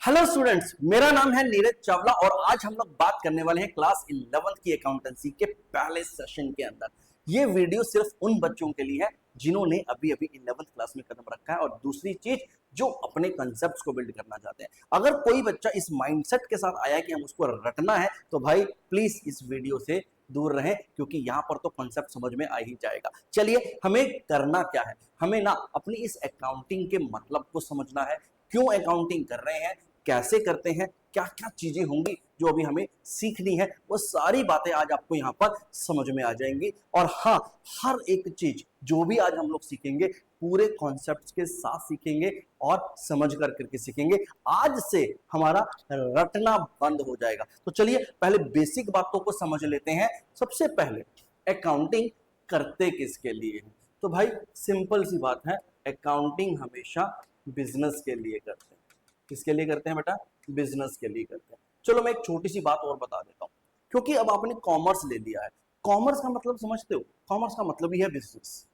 Hello students, मेरा नाम है नीरज चावला और आज हम लोग बात करने वाले हैं क्लास 11th की अकाउंटेंसी के पहले सेशन के अंदर। ये वीडियो सिर्फ उन बच्चों के लिए है जिन्होंने अभी अभी 11th क्लास में कदम रखा है और दूसरी चीज जो अपने कंसेप्ट्स को बिल्ड करना चाहते हैं। अगर कोई बच्चा इस माइंडसेट के साथ आया कि हम उसको रटना है तो भाई प्लीज इस वीडियो से दूर रहें, क्योंकि यहां पर तो कॉन्सेप्ट समझ में आ ही जाएगा। चलिए, हमें करना क्या है, हमें ना अपनी इस अकाउंटिंग के मतलब को समझना है, क्यों अकाउंटिंग कर रहे हैं, कैसे करते हैं, क्या क्या चीजें होंगी जो अभी हमें सीखनी है, वो सारी बातें आज आपको यहाँ पर समझ में आ जाएंगी। और हाँ, हर एक चीज जो भी आज हम लोग सीखेंगे पूरे कॉन्सेप्ट्स के साथ सीखेंगे और समझ कर करके सीखेंगे। आज से हमारा रटना बंद हो जाएगा। तो चलिए पहले बेसिक बातों को समझ लेते हैं। सबसे पहले अकाउंटिंग करते किसके लिए है? तो भाई सिंपल सी बात है, अकाउंटिंग हमेशा बिजनेस के लिए करते हैं। किसके लिए करते हैं बेटा? बिजनेस के लिए करते हैं। चलो मैं एक छोटी सी बात और बता देता हूं, क्योंकि अब आपने कॉमर्स ले लिया है। कॉमर्स का मतलब समझते हो? कॉमर्स का मतलब ही है बिजनेस।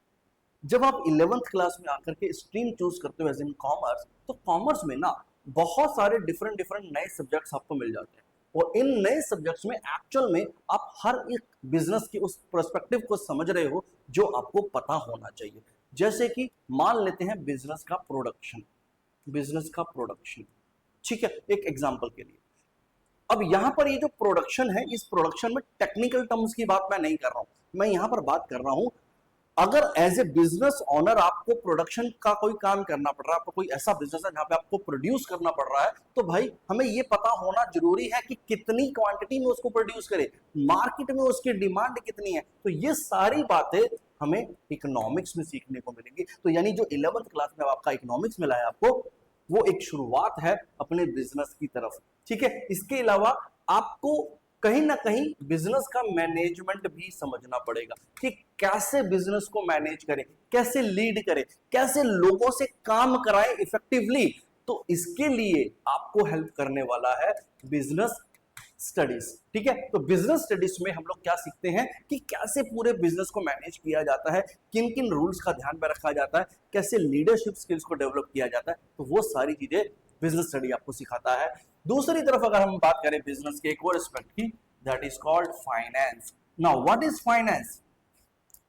जब आप 11th क्लास में आकर के स्ट्रीम चूज करते हो एज इन कॉमर्स, तो कॉमर्स में ना बहुत सारे डिफरेंट डिफरेंट नए सब्जेक्ट्स आपको मिल जाते हैं और इन नए सब्जेक्ट्स में एक्चुअल में आप हर एक बिजनेस के उस पर्सपेक्टिव को समझ रहे हो जो आपको पता होना चाहिए। जैसे कि मान लेते हैं बिजनेस का प्रोडक्शन, ठीक है, एक एग्जांपल के लिए। अब यहां पर ये जो प्रोडक्शन है, इस प्रोडक्शन में टेक्निकल टर्म्स की बात मैं नहीं कर रहा हूं, मैं यहां पर बात कर रहा हूं अगर एज ए बिजनेस ओनर आपको प्रोडक्शन का कोई काम करना पड़ रहा है, आपको कोई ऐसा बिजनेस है जहां पे आपको प्रोड्यूस करना पड़ रहा है, तो भाई हमें ये पता होना जरूरी है कि कितनी क्वांटिटी में उसको प्रोड्यूस करे, मार्केट में उसकी डिमांड कितनी है। तो ये सारी बातें हमें इकोनॉमिक्स में सीखने को मिलेंगी। तो यानी जो 11th क्लास में आपका इकोनॉमिक्स मिला है आपको, वो एक शुरुआत है अपने बिजनेस की तरफ। ठीक है, इसके अलावा आपको कहीं ना कहीं बिजनेस का मैनेजमेंट भी समझना पड़ेगा कि कैसे बिजनेस को मैनेज करें, कैसे लीड करें, कैसे लोगों से काम कराएं इफेक्टिवली। तो इसके लिए आपको हेल्प करने वाला है बिजनेस स्टडीज। ठीक है, तो बिजनेस स्टडीज में हम लोग क्या सीखते हैं कि कैसे पूरे बिजनेस को मैनेज किया जाता है, किन किन रूल्स का ध्यान में रखा जाता है, कैसे लीडरशिप स्किल्स को डेवलप किया जाता है। तो वो सारी चीजें बिजनेस स्टडी आपको सिखाता है। दूसरी तरफ अगर हम बात करें बिजनेस के एक और एस्पेक्ट की, that is called finance. Now what is finance?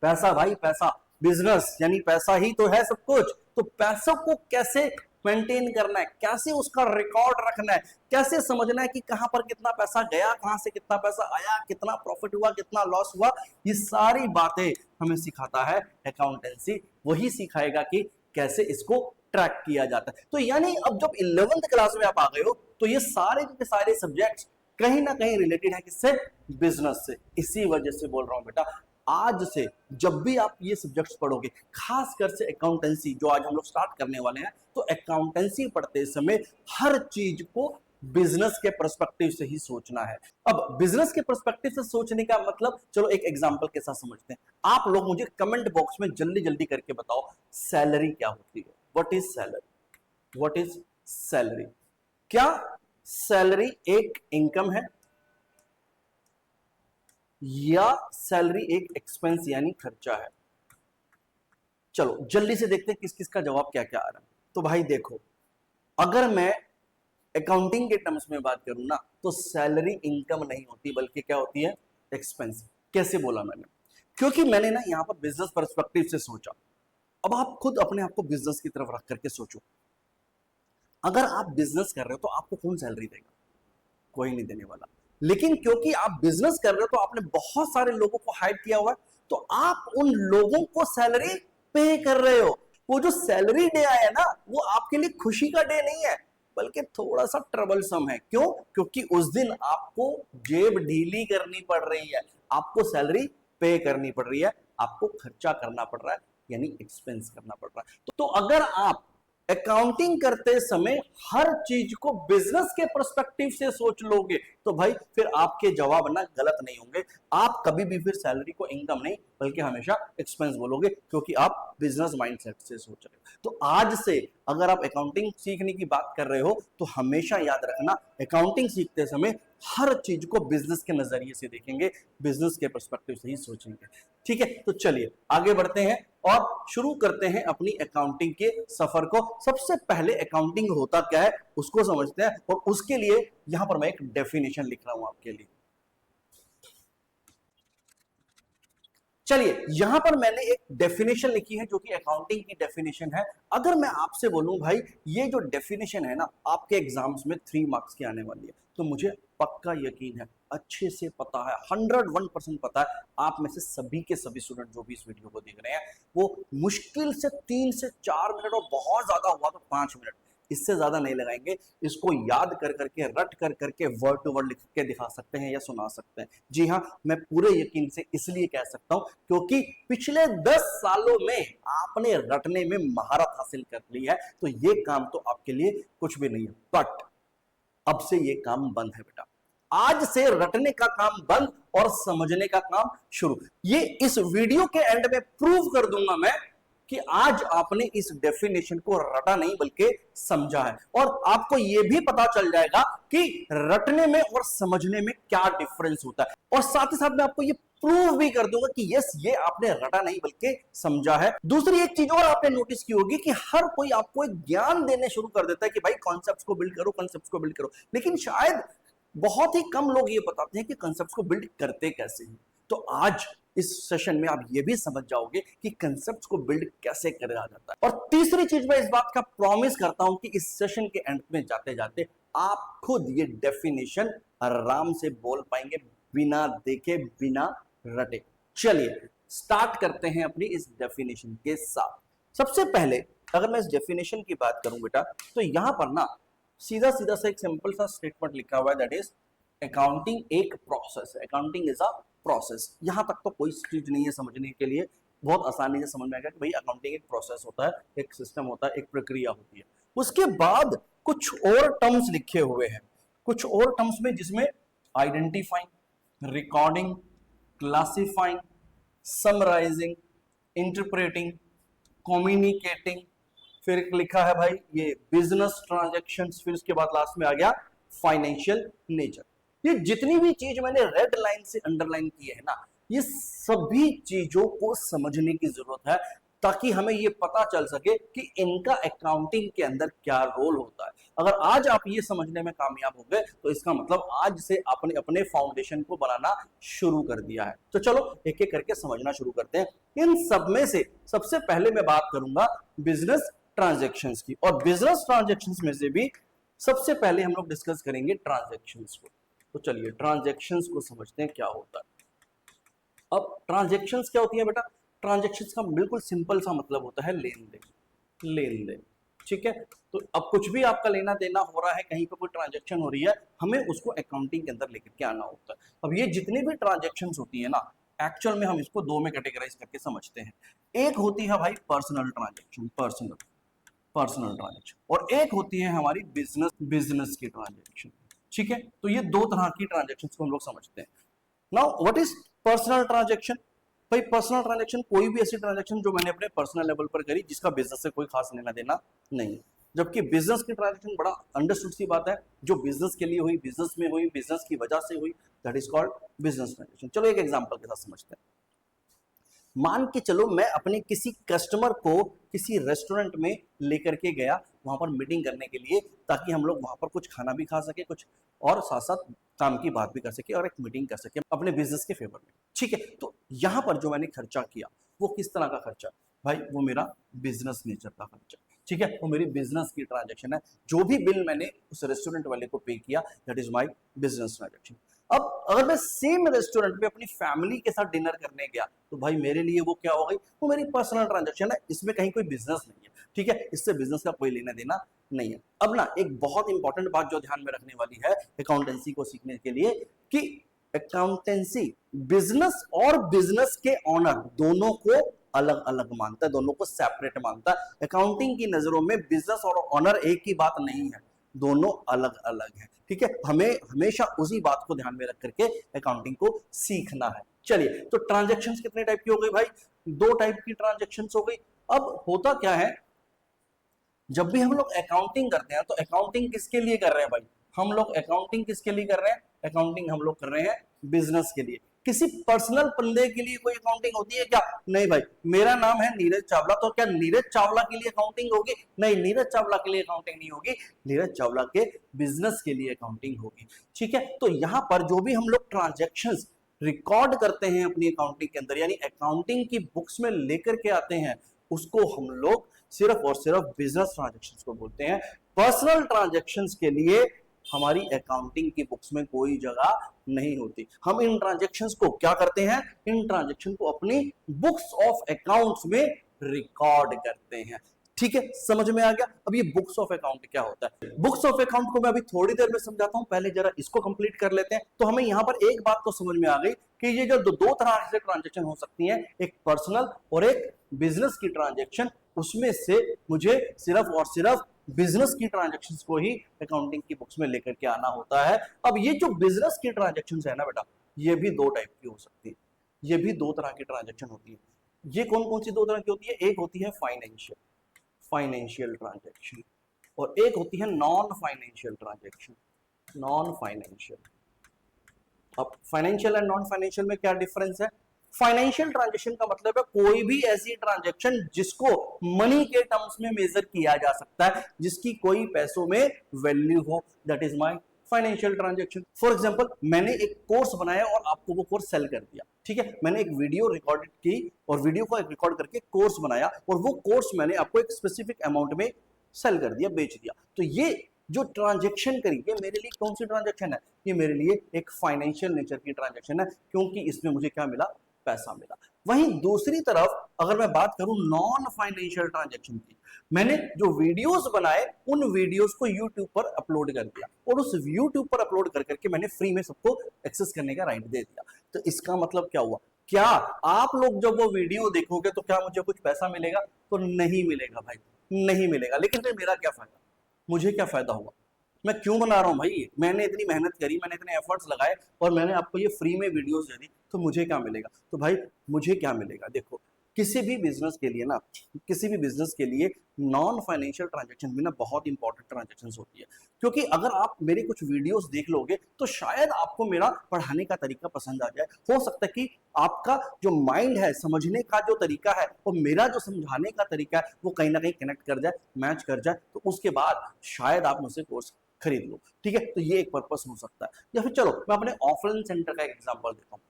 पैसा भाई, पैसा। बिजनेस यानी पैसा ही तो है सब कुछ। तो पैसों को कैसे मेंटेन करना है, कैसे उसका रिकॉर्ड रखना है, कैसे समझना है कि कहां पर कितना पैसा गया, कहां से कितना पैसा आया, कितना प्रॉफिट हुआ, कितना लॉस हुआ, ये सारी बातें हमें सिखाता है अकाउंटेंसी। वही सिखाएगा कि कैसे इसको ट्रैक किया जाता है। तो यानी अब जब 11th क्लास में आप आ गए हो तो ये सारे के सारे सब्जेक्ट्स कहीं ना कहीं रिलेटेड है किससे? बिजनेस से। इसी वजह से बोल रहा हूं बेटा, आज से जब भी आप ये सब्जेक्ट्स पढ़ोगे, खासकर से अकाउंटेंसी जो आज हम लोग स्टार्ट करने वाले हैं, तो अकाउंटेंसी पढ़ते समय हर चीज को बिजनेस के पर्सपेक्टिव से ही सोचना है। अब बिजनेस के पर्सपेक्टिव से सोचने का मतलब, चलो एक एग्जांपल के साथ समझते हैं। आप लोग मुझे कमेंट बॉक्स में जल्दी जल्दी करके बताओ, सैलरी क्या होती है? What is salary? What is salary? क्या सैलरी एक इनकम है या सैलरी एक एक्सपेंस यानी खर्चा है? चलो जल्दी से देखते हैं किस किस का जवाब क्या क्या आ रहा है। तो भाई देखो, अगर मैं अकाउंटिंग के टर्म्स में बात करूं ना, तो सैलरी इनकम नहीं होती बल्कि क्या होती है? एक्सपेंस। कैसे बोला मैंने? क्योंकि मैंने ना यहां पर बिजनेस पर्सपेक्टिव से सोचा। अब आप खुद अपने आप को बिजनेस की तरफ रख करके सोचो, अगर आप बिजनेस कर रहे हो तो आपको कौन सैलरी देगा? कोई नहीं देने वाला। लेकिन क्योंकि आप बिजनेस कर रहे हो तो आपने बहुत सारे लोगों को हायर किया हुआ है, तो आप उन लोगों को सैलरी पे कर रहे हो। वो जो सैलरी डे आया ना, वो आपके लिए खुशी का डे नहीं है, बल्कि थोड़ा सा ट्रबलसम है। क्यों? क्योंकि उस दिन आपको जेब ढीली करनी पड़ रही है, आपको सैलरी पे करनी पड़ रही है, आपको खर्चा करना पड़ रहा है, यानी एक्सपेंस करना पड़ रहा है। तो अगर आप अकाउंटिंग करते समय हर चीज को बिजनेस के पर्सपेक्टिव से सोच लोगे, तो भाई फिर आपके जवाब ना गलत नहीं होंगे। आप कभी भी फिर सैलरी को इनकम नहीं बल्कि हमेशा एक्सपेंस बोलोगे, क्योंकि आप बिजनेस माइंडसेट से सोच रहे हो। तो आज से अगर आप अकाउंटिंग सीखने की बात कर रहे हो तो हमेशा याद रखना, अकाउंटिंग सीखते समय हर चीज को बिजनेस के नजरिए से देखेंगे, बिजनेस के पर्सपेक्टिव से ही सोचेंगे। ठीक है, तो चलिए आगे बढ़ते हैं और शुरू करते हैं अपनी अकाउंटिंग के सफर को। सबसे पहले अकाउंटिंग होता क्या है उसको समझते हैं। और उसके लिए यहां पर मैं एक डेफिनेशन लिख रहा हूं आपके लिए। चलिए, यहां पर मैंने एक डेफिनेशन लिखी है जो कि अकाउंटिंग की डेफिनेशन है। अगर मैं आपसे बोलूं भाई ये जो डेफिनेशन है ना आपके एग्जाम्स में 3 मार्क्स की आने वाली है, तो मुझे पक्का यकीन है, अच्छे से पता है, 101% पता है, आप में से सभी के सभी स्टूडेंट जो भी इस वीडियो को देख रहे हैं वो मुश्किल से 3 से 4 मिनट और बहुत ज्यादा हुआ तो 5 मिनट, इससे ज्यादा नहीं लगाएंगे, इसको याद कर करके रट कर करके वर्ड टू वर्ड लिख के दिखा सकते हैं या सुना सकते हैं। जी हाँ, मैं पूरे यकीन से इसलिए कह सकता हूं क्योंकि पिछले 10 सालों में आपने रटने में महारत हासिल कर ली है, तो ये काम तो आपके लिए कुछ भी नहीं है। बट अब से ये काम बंद है बेटा, आज से रटने का काम बंद और समझने का काम शुरू। ये इस वीडियो के एंड में प्रूव कर दूंगा मैं कि आज आपने इस डेफिनेशन को रटा नहीं बल्कि समझा है, और आपको यह भी पता चल जाएगा कि रटने में और समझने में क्या डिफरेंस होता है। और साथ ही साथ मैं आपको ये प्रूव भी कर दूंगा कि यस, ये आपने रटा नहीं बल्कि समझा है। दूसरी एक चीज और आपने नोटिस की होगी कि हर कोई आपको एक ज्ञान देने शुरू कर देता है कि भाई कॉन्सेप्ट्स को बिल्ड करो, कॉन्सेप्ट्स को बिल्ड करो, लेकिन शायद बहुत ही कम लोग ये बताते हैं कि कॉन्सेप्ट्स को बिल्ड करते कैसे हैं। तो आज इस सेशन में आप ये भी समझ जाओगे कि कॉन्सेप्ट्स को बिल्ड कैसे करा जाता है। और तीसरी चीज मैं इस बात का प्रॉमिस करता हूं कि इस सेशन के एंड में जाते जाते आप खुद ये डेफिनेशन आराम से बोल पाएंगे, बिना देखे, बिना रटे। चलिए स्टार्ट करते हैं अपनी इस डेफिनेशन के साथ। सबसे पहले अगर मैं इस डेफिनेशन की बात करूं बेटा, तो यहां पर ना सीधा सीधा सा एक सिंपल सा स्टेटमेंट लिखा हुआ है, दैट इज अकाउंटिंग एक प्रोसेस है। Accounting is a process. यहां तक तो कोई चीज नहीं है समझने के लिए, बहुत आसानी से समझ में आएगा कि भाई अकाउंटिंग एक प्रोसेस होता है, एक सिस्टम होता है, एक प्रक्रिया होती है। उसके बाद कुछ और टर्म्स लिखे हुए हैं, कुछ और टर्म्स में, जिसमें identifying, recording, classifying, summarising, interpreting, communicating, फिर लिखा है भाई ये बिजनेस ट्रांजैक्शंस, फिर उसके बाद लास्ट में आ गया फाइनेंशियल नेचर। ये जितनी भी चीज मैंने रेड लाइन से अंडरलाइन की है ना, ये सभी चीजों को समझने की जरूरत है ताकि हमें ये पता चल सके कि इनका अकाउंटिंग के अंदर क्या रोल होता है। अगर आज आप ये समझने में कामयाब हो गए तो इसका मतलब आज से आपने अपने फाउंडेशन को बनाना शुरू कर दिया है। तो चलो एक एक करके समझना शुरू करते हैं। इन सब में से सबसे पहले मैं बात करूंगा बिजनेस ट्रांजैक्शंस की, और बिजनेस ट्रांजैक्शंस में से भी सबसे पहले हम लोग डिस्कस करेंगे ट्रांजैक्शंस को। तो चलिए ट्रांजैक्शंस को समझते हैं क्या होता है। अब ट्रांजैक्शंस क्या होती है बेटा? ट्रांजैक्शंस का बिल्कुल सिंपल सा मतलब होता है लेन देन, लेन देन। ठीक है, तो अब कुछ भी आपका लेना देना हो रहा है, कहीं पर कोई ट्रांजैक्शन हो रही है, हमें उसको अकाउंटिंग के अंदर लेकर के आना होता है। अब ये जितनी भी ट्रांजैक्शंस होती है ना, एक्चुअल में हम इसको दो में कैटेगराइज करके समझते हैं। एक होती है भाई पर्सनल ट्रांजैक्शन, पर्सनल ट्रांजैक्शन, और एक होती है हमारी बिजनेस की ट्रांजैक्शन। ठीक है, तो ये दो तरह की ट्रांजैक्शंस को हम लोग समझते हैं। Now what is personal transaction? भाई पर्सनल ट्रांजैक्शन कोई भी ऐसी ट्रांजैक्शन जो मैंने अपने पर्सनल लेवल पर करी जिसका बिजनेस से कोई खास लेना देना नहीं है। जबकि बिजनेस की ट्रांजैक्शन बड़ा अंडरस्टूड सी बात है, जो बिजनेस के लिए हुई, बिजनेस में हुई, बिजनेस की वजह से हुई, that is called business transaction. चलो एक एग्जांपल के साथ समझते हैं। मान के चलो मैं अपने किसी कस्टमर को किसी रेस्टोरेंट में लेकर के गया, वहां पर मीटिंग करने के लिए, ताकि हम लोग वहां पर कुछ खाना भी खा सके, कुछ और साथ साथ काम की बात भी कर सके और एक मीटिंग कर सके अपने बिजनेस के फेवर में। ठीक है, तो यहां पर जो मैंने खर्चा किया वो किस तरह का खर्चा? भाई वो मेरा बिजनेस नेचर का खर्चा। ठीक है, वो मेरी बिजनेस की ट्रांजैक्शन है। जो भी बिल मैंने उस रेस्टोरेंट वाले को पे किया, that is my business transaction. अब अगर मैं सेम रेस्टोरेंट पे अपनी फैमिली के साथ डिनर करने गया, तो भाई मेरे लिए वो क्या हो गई? वो मेरी पर्सनल ट्रांजैक्शन है, इसमें कहीं कोई बिजनेस नहीं है। ठीक है, इससे बिजनेस का कोई लेना देना नहीं है। अब ना एक बहुत इंपॉर्टेंट बात जो ध्यान में रखने वाली है अकाउंटेंसी को सीखने के लिए, कि अकाउंटेंसी बिजनेस और बिजनेस के ऑनर दोनों को अलग अलग मानता है, दोनों को सेपरेट मानता है। अकाउंटिंग की नजरों में बिजनेस और ऑनर एक ही बात नहीं है, दोनों अलग अलग है। ठीक है, हमें हमेशा उसी बात को ध्यान में रख करके अकाउंटिंग को सीखना है। चलिए, तो ट्रांजैक्शंस कितने टाइप की हो गई भाई? दो टाइप की ट्रांजैक्शंस हो गई। अब होता क्या है, जब भी हम लोग अकाउंटिंग करते हैं तो अकाउंटिंग किसके लिए कर रहे हैं भाई? हम लोग अकाउंटिंग किसके लिए कर रहे हैं? अकाउंटिंग हम लोग कर रहे हैं बिजनेस के लिए। किसी पर्सनल बंदे के लिए कोई अकाउंटिंग होती है क्या? नहीं भाई, मेरा नाम है नीरज चावला, तो क्या नीरज चावला के लिए अकाउंटिंग होगी? नहीं, नीरज चावला के लिए अकाउंटिंग नहीं होगी, नीरज चावला के बिजनेस के लिए अकाउंटिंग होगी। ठीक है, तो यहां पर जो भी हम लोग ट्रांजैक्शंस रिकॉर्ड करते हैं अपनी अकाउंटिंग के अंदर, यानी अकाउंटिंग की बुक्स में लेकर के आते हैं, उसको हम लोग सिर्फ और सिर्फ बिजनेस ट्रांजैक्शंस को बोलते हैं। पर्सनल ट्रांजैक्शंस के लिए हमारी अकाउंटिंग की बुक्स में कोई जगह नहीं होती। हम इन ट्रांजैक्शंस को क्या करते हैं? इन ट्रांजैक्शन को अपनी बुक्स ऑफ अकाउंट्स में रिकॉर्ड करते हैं। ठीक है, समझ में आ गया? अब ये बुक्स ऑफ अकाउंट क्या होता है? बुक्स ऑफ अकाउंट को मैं अभी थोड़ी देर में समझाता हूं, पहले जरा इसको कंप्लीट कर लेते हैं। तो हमें यहां पर एक बात तो समझ में आ गई कि ये जो दो तरह से ट्रांजैक्शन हो सकती हैं, एक पर्सनल और एक बिजनेस की ट्रांजैक्शन, उसमें से मुझे सिर्फ और सिर्फ बिजनेस की ट्रांजैक्शंस को ही अकाउंटिंग की बुक्स में लेकर के आना होता है। अब ये जो बिजनेस की ट्रांजैक्शंस है ना बेटा, ये भी दो टाइप की हो सकती है, ये भी दो तरह की ट्रांजैक्शन होती है। ये कौन कौन सी दो तरह की होती है? एक होती है फाइनेंशियल ट्रांजैक्शन, और एक होती है non financial transaction. Non financial, अब फाइनेंशियल एंड नॉन फाइनेंशियल में क्या डिफरेंस है? फाइनेंशियल ट्रांजैक्शन का मतलब है कोई भी ऐसी ट्रांजैक्शन जिसको मनी के टर्म्स में मेजर किया जा सकता है, जिसकी कोई पैसों में वैल्यू हो, that is my financial transaction. For example, मैंने एक कोर्स बनाया और आपको वो कोर्स सेल कर दिया। ठीक है, मैंने एक वीडियो रिकॉर्ड की और वीडियो को रिकॉर्ड करके कोर्स बनाया, और वो कोर्स मैंने आपको एक स्पेसिफिक अमाउंट में सेल कर दिया, बेच दिया। तो ये जो ट्रांजैक्शन करी, ये मेरे लिए कौन सी ट्रांजैक्शन है? ये मेरे लिए एक फाइनेंशियल नेचर की ट्रांजैक्शन है, क्योंकि इसमें मुझे क्या मिला? पैसा मिला। वहीं दूसरी तरफ अगर मैं बात करूं नॉन फाइनेंशियल ट्रांजैक्शन की, मैंने जो वीडियोस बनाए उन वीडियोस को YouTube पर अपलोड कर दिया, और उस YouTube पर अपलोड कर करके मैंने फ्री में सबको एक्सेस करने का राइट दे दिया। तो इसका मतलब क्या हुआ? क्या आप लोग जब वो वीडियो देखोगे तो क्या मुझे कुछ पैसा मिलेगा? तो नहीं मिलेगा भाई, नहीं मिलेगा। लेकिन फिर मेरा क्या फायदा? मुझे क्या फायदा हुआ? मैं क्यों बना रहा हूं भाई? मैंने इतनी मेहनत करी, मैंने इतने एफर्ट्स लगाए, और मैंने आपको ये फ्री में वीडियोस दे दी, तो मुझे क्या मिलेगा? तो भाई मुझे क्या मिलेगा? देखो, किसी भी बिजनेस के लिए ना, किसी भी बिजनेस के लिए नॉन फाइनेंशियल ट्रांजैक्शन भी ना बहुत इंपॉर्टेंट ट्रांजैक्शंस होती है। क्योंकि अगर आप मेरे कुछ वीडियोस देख लोगे तो शायद आपको मेरा पढ़ाने का तरीका पसंद आ जाए। हो सकता है कि आपका जो माइंड है, समझने का जो तरीका है, और मेरा जो समझाने का तरीका है, वो कहीं ना कहीं कनेक्ट कर जाए, मैच कर जाए, तो उसके बाद शायद आप मुझसे कोर्स खरीद लो। ठीक है, तो ये एक पर्पस हो सकता है। या फिर चलो मैं अपने ऑफलाइन सेंटर का एक एग्जांपल देता हूँ।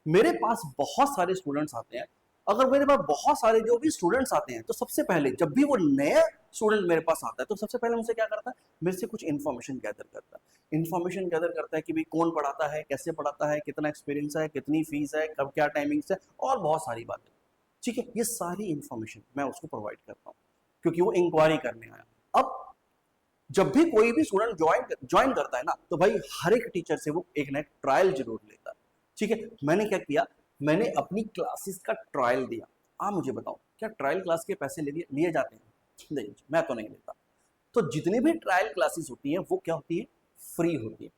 मेरे पास बहुत सारे स्टूडेंट्स आते हैं। अगर मेरे पास बहुत सारे जो भी स्टूडेंट्स आते हैं, तो सबसे पहले जब भी वो नया स्टूडेंट मेरे पास आता है, तो सबसे पहले मुझसे क्या करता है? मेरे से कुछ इन्फॉर्मेशन गैदर करता है। इन्फॉर्मेशन गैदर करता है कि भाई कौन पढ़ाता है, कैसे पढ़ाता है, कितना एक्सपीरियंस है, कितनी फीस है, कब क्या टाइमिंग्स है, और बहुत सारी बातें। ठीक है, ये सारी इन्फॉर्मेशन मैं उसको प्रोवाइड करता हूँ, क्योंकि वो इंक्वायरी करने आया। अब जब भी कोई भी स्टूडेंट ज्वाइन करता है ना, तो भाई हर एक टीचर से वो एक ना एक ट्रायल जरूर लेता है। ठीक है, मैंने क्या किया? मैंने अपनी क्लासेस का ट्रायल दिया। आप मुझे बताओ, क्या ट्रायल क्लास के पैसे लिए जाते हैं? नहीं, मैं तो नहीं लेता। तो जितनी भी ट्रायल क्लासेस होती हैं वो क्या होती है? फ्री होती है।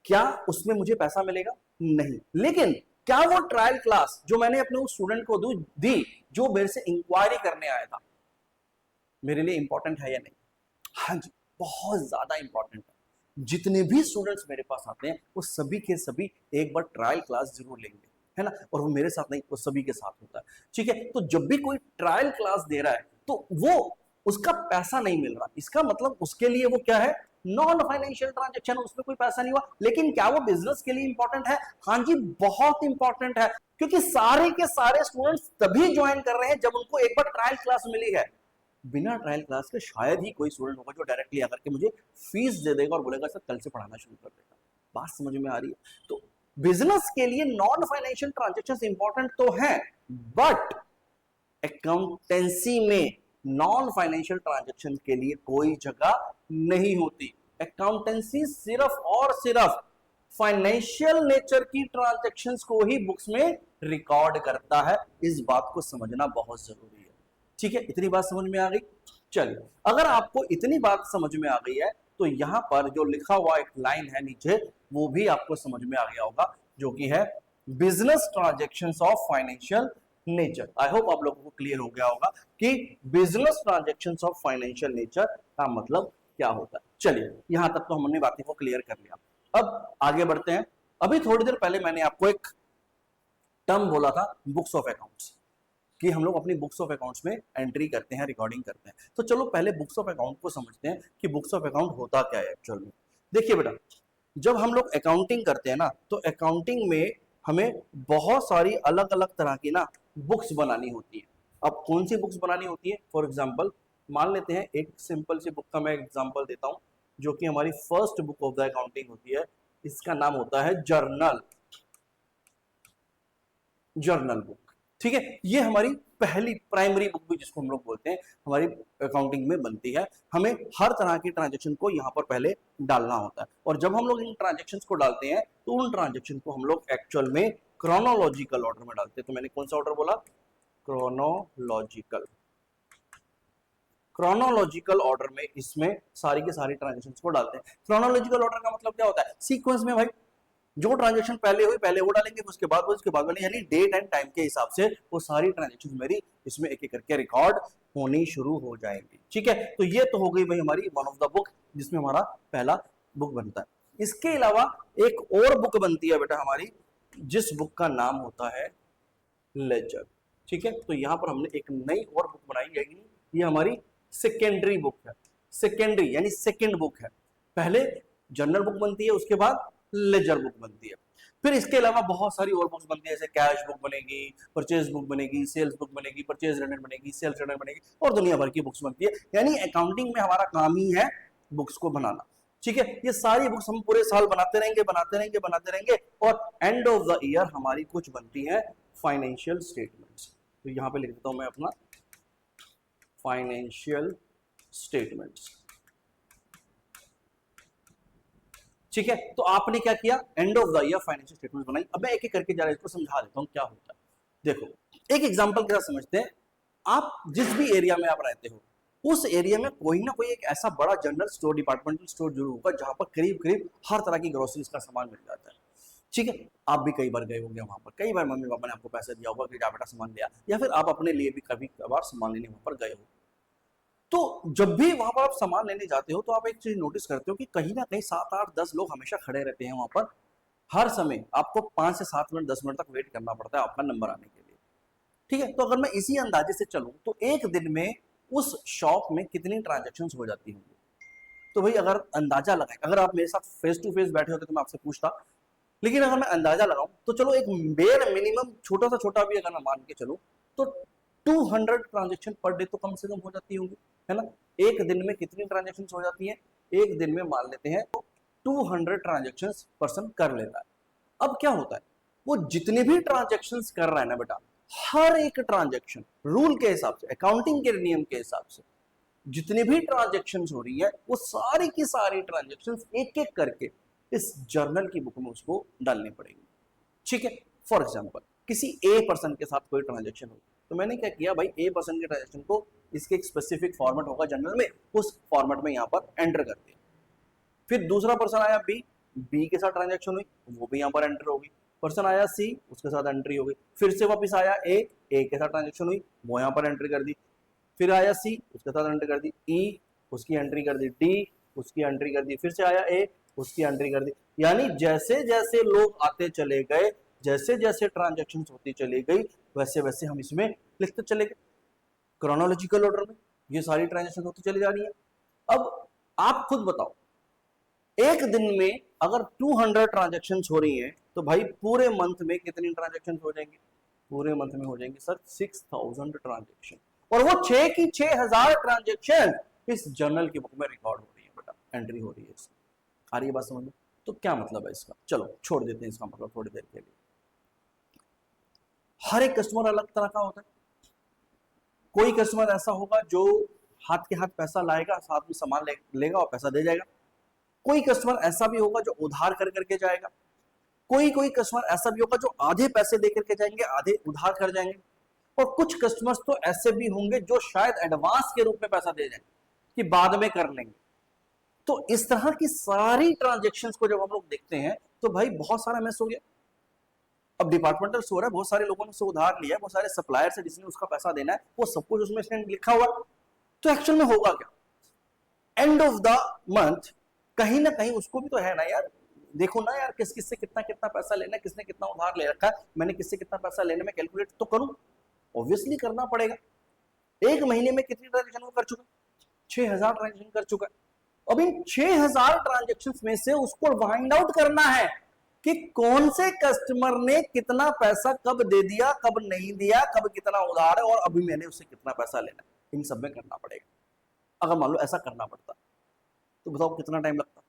क्या उसमें मुझे पैसा मिलेगा? नहीं। लेकिन क्या वो ट्रायल क्लास जो मैंने अपने उस स्टूडेंट को दी, जो मेरे से इंक्वायरी करने आया था, मेरे लिए इंपॉर्टेंट है या नहीं? हाँ जी, बहुत ज्यादा इंपॉर्टेंट है। जितने भी स्टूडेंट्स मेरे पास आते हैं, वो सभी के सभी एक बार ट्रायल क्लास जरूर लेंगे, है ना? और वो मेरे साथ नहीं, वो सभी के साथ होता है। ठीक है, तो जब भी कोई ट्रायल क्लास दे रहा है, तो वो उसका पैसा नहीं मिल रहा, इसका मतलब उसके लिए वो क्या है? नॉन फाइनेंशियल ट्रांजैक्शन, उसमें कोई पैसा नहीं हुआ। लेकिन क्या वो बिजनेस के लिए इंपॉर्टेंट है? हाँ जी, बहुत इंपॉर्टेंट है। क्योंकि सारे के सारे स्टूडेंट्स तभी ज्वाइन कर रहे हैं जब उनको एक बार ट्रायल क्लास मिली है। बिना ट्रायल क्लास के शायद ही कोई स्टूडेंट होगा जो डायरेक्टली आकर के मुझे फीस दे देगा और बोलेगा सर कल से पढ़ाना शुरू कर देगा। बात समझ में आ रही है? तो बिजनेस के लिए नॉन फाइनेंशियल ट्रांजैक्शंस इंपॉर्टेंट तो है, बट अकाउंटेंसी में नॉन फाइनेंशियल ट्रांजैक्शन के लिए कोई जगह नहीं होती। अकाउंटेंसी सिर्फ और सिर्फ फाइनेंशियल नेचर की ट्रांजैक्शंस को ही बुक्स में रिकॉर्ड करता है। इस बात को समझना बहुत जरूरी है। ठीक है, इतनी बात समझ में आ गई? चलिए, अगर आपको इतनी बात समझ में आ गई है, तो यहां पर जो लिखा हुआ एक लाइन है नीचे, वो भी आपको समझ में आ गया होगा, जो कि है business transactions of financial nature. I hope आप लोगों को क्लियर हो गया होगा कि business transactions of financial nature का मतलब क्या होता है। चलिए, यहां तक तो हमने बातें को क्लियर कर लिया। अब आगे बढ़ते हैं। अभी थोड़ी देर पहले मैंने आपको एक टर्म बोला था बुक्स ऑफ अकाउंट्स, कि हम लोग अपनी बुक्स ऑफ अकाउंट्स में एंट्री करते हैं, रिकॉर्डिंग करते हैं। तो चलो पहले बुक्स ऑफ अकाउंट को समझते हैं कि बुक्स ऑफ अकाउंट होता क्या है एक्चुअल में। देखिए बेटा, जब हम लोग अकाउंटिंग करते हैं ना, तो अकाउंटिंग में हमें बहुत सारी अलग अलग तरह की ना बुक्स बनानी होती है। अब कौन सी बुक्स बनानी होती है? फॉर एग्जाम्पल मान लेते हैं एक सिंपल सी बुक का मैं एग्जाम्पल देता हूं, जो कि हमारी first book of the accounting होती है। इसका नाम होता है जर्नल, जर्नल बुक। ठीक है, ये हमारी पहली प्राइमरी बुक भी जिसको हम लोग बोलते हैं, हमारी अकाउंटिंग में बनती है। हमें हर तरह की ट्रांजेक्शन को यहाँ पर पहले डालना होता है, और जब हम लोग इन ट्रांजेक्शन को डालते हैं तो उन ट्रांजेक्शन को हम लोग एक्चुअल में क्रोनोलॉजिकल ऑर्डर में डालते हैं। तो मैंने कौन सा ऑर्डर बोला? क्रोनोलॉजिकल। क्रोनोलॉजिकल ऑर्डर में इसमें सारी की सारी ट्रांजेक्शन को डालते हैं। क्रोनोलॉजिकल ऑर्डर का मतलब क्या होता है? सीक्वेंस में भाई, जो ट्रांजेक्शन पहले हुई पहले वो डालेंगे, उसके बाद वाली, यानी डेट एंड टाइम के हिसाब से वो सारी ट्रांजेक्शन मेरी इसमें एक एक करके रिकॉर्ड होनी शुरू हो जाएंगी। ठीक है, तो ये तो हो गई भाई हमारी वन ऑफ द बुक, जिसमें हमारा पहला बुक बनता है। इसके अलावा एक और बुक बनती है बेटा हमारी, जिस बुक का नाम होता है लेजर। ठीक है, तो यहां पर हमने एक नई और बुक बनाई है, ये हमारी सेकेंडरी बुक है। सेकेंडरी यानी सेकेंड बुक है। पहले जनरल बुक बनती है, उसके बाद लेजर बुक बनती है। फिर इसके अलावा बहुत सारी और बुक्स बनती है, जैसे कैश बुक बनेगी, परचेज बुक बनेगी, सेल्स बुक बनेगी, परचेज रिटर्न बनेगी, सेल्स रिटर्न बनेगी, और दुनिया भर की बुक्स बनती है। यानी अकाउंटिंग में हमारा काम ही है बुक्स को बनाना। ठीक है, ये सारी बुक्स हम पूरे साल बनाते रहेंगे, बनाते रहेंगे, बनाते रहेंगे, और एंड ऑफ द ईयर हमारी कुछ बनती है फाइनेंशियल स्टेटमेंट्स। तो यहां पे लिख देता हूं मैं अपना फाइनेंशियल स्टेटमेंट्स। ठीक है, तो आपने क्या किया? End of the year financial statement बनाई। अब मैं एक एक करके जरा इसको समझा देता हूं क्या होता है। देखो, एक एग्जांपल के साथ समझते हैं। आप जिस भी एरिया में आप रहते हो, उस एरिया में कोई ना कोई एक ऐसा बड़ा जनरल स्टोर, डिपार्टमेंटल स्टोर जरूर होगा, जहां पर करीब करीब हर तरह की ग्रोसरीज का सामान मिल जाता है। ठीक है, आप भी कई बार गए होंगे वहां पर, कई बार मम्मी पापा ने आपको पैसे दिया होगा कि जा बेटा सामान लिया, या फिर आप अपने लिए भी कभी कभार सामान लेने वहां पर गए हो। तो जब भी वहां पर आप सामान लेने जाते हो, तो आप एक चीज नोटिस करते हो कि कहीं ना कहीं 7, 8, 10 लोग हमेशा खड़े रहते हैं वहां पर। हर समय आपको 5 से 7 मिनट, 10 मिनट तक वेट करना पड़ता है आपका नंबर आने के लिए। ठीक है, तो अगर मैं इसी अंदाजे से चलूं, तो एक दिन में उस शॉप में कितनी ट्रांजेक्शन हो जाती होंगी? तो भाई अगर अंदाजा लगाए, अगर आप मेरे साथ फेस टू फेस बैठे होते तो मैं आपसे पूछता, लेकिन अगर मैं अंदाजा लगाऊं तो चलो एक बेयर मिनिमम छोटा सा छोटा भी अगर मैं मान के चलूं, तो 200 ट्रांजेक्शन पर डे तो कम से कम हो जाती होंगी, है ना? एक दिन में कितनी ट्रांजेक्शन हो जाती है? एक दिन में मान लेते हैं 200 ट्रांजेक्शन पर्सन कर लेता है। अब क्या होता है, वो जितने भी ट्रांजेक्शन कर रहा है ना बेटा, हर एक ट्रांजेक्शन रूल के हिसाब से, अकाउंटिंग के नियम के हिसाब से जितनी भी ट्रांजेक्शन हो रही है, वो सारी की सारी ट्रांजेक्शन एक एक करके इस जर्नल की बुक में उसको डालनी पड़ेगी। ठीक है, फॉर एग्जाम्पल किसी ए पर्सन के साथ कोई ट्रांजेक्शन हुई, तो मैंने क्या किया भाई, ए पर्सन के ट्रांजेक्शन को इसके एक स्पेसिफिक फॉर्मेट होगा जनरल में, उस फॉर्मेट में यहाँ पर एंटर कर दिया। फिर दूसरा पर्सन आया बी, बी के साथ ट्रांजेक्शन हुई, वो भी यहाँ पर एंटर होगी। पर्सन आया सी, उसके साथ एंट्री होगी। फिर से वापस आया ए, ए के साथ ट्रांजेक्शन हुई, वो यहाँ पर एंट्री कर दी। फिर आया सी, उसके साथ एंट्री कर दी। ई, उसकी एंट्री कर दी। डी, उसकी एंट्री कर दी। फिर से आया ए, उसकी एंट्री कर दी। यानी जैसे जैसे लोग आते चले गए, जैसे जैसे ट्रांजेक्शन होती चली गई, वैसे वैसे हम इसमें लिखते चले गए क्रोनोलॉजिकल ऑर्डर में। ये सारी ट्रांजेक्शन होती चली जा रही है। अब आप खुद बताओ, एक दिन में अगर 200 ट्रांजेक्शन हो रही हैं, तो भाई पूरे मंथ में कितनी ट्रांजेक्शन हो जाएंगी? पूरे मंथ में हो जाएंगे सर 6000 ट्रांजेक्शन, और वो 6 की 6000 ट्रांजेक्शन इस जर्नल की बुक में रिकॉर्ड हो रही है बेटा, एंट्री हो रही है इसकी। आ रही है बात समझ में? तो क्या मतलब है इसका? चलो छोड़ देते हैं इसका मतलब थोड़ी देर के लिए। हर एक कस्टमर अलग तरह का होता है। कोई कस्टमर ऐसा होगा जो हाथ के हाथ पैसा लाएगा, साथ में सामान लेगा और पैसा दे जाएगा। कोई कस्टमर ऐसा भी होगा जो उधार कर करके जाएगा। कोई कस्टमर ऐसा भी होगा जो आधे पैसे दे करके जाएंगे, आधे उधार कर जाएंगे। और कुछ कस्टमर्स तो ऐसे भी होंगे जो शायद एडवांस के रूप में पैसा दे जाएंगे कि बाद में कर लेंगे। तो इस तरह की सारी ट्रांजेक्शन्स को जब हम लोग देखते हैं, तो भाई बहुत सारा मैस हो गया। अब डिपार्टमेंटल स्टोर है, बहुत सारे लोगों ने उससे उधार लिया है, बहुत सारे सप्लायर से जिसने उसका पैसा देना है, वो सब कुछ उसमें लिखा हुआ। तो एक्चुअल में होगा क्या? एंड ऑफ द मंथ कहीं ना कहीं उसको भी तो है ना यार, देखो ना यार, किस किस से कितना कितना पैसा लेना है, किसने कितना उधार ले रखा है, मैंने किससे कितना पैसा लेने में कैलकुलेट तो करूं, ऑब्वियसली करना पड़ेगा। एक महीने में कितनी ट्रांजेक्शन कर चुका, 6,000 ट्रांजेक्शन कर चुका है। अब इन 6,000 ट्रांजेक्शन में से उसको फाइंड आउट करना है कि कौन से कस्टमर ने कितना पैसा कब दे दिया, कब नहीं दिया, कब कितना उधार है, और अभी मैंने उससे कितना पैसा लेना है। इन सब में करना पड़ेगा। अगर मान लो ऐसा करना पड़ता तो बताओ कितना टाइम लगता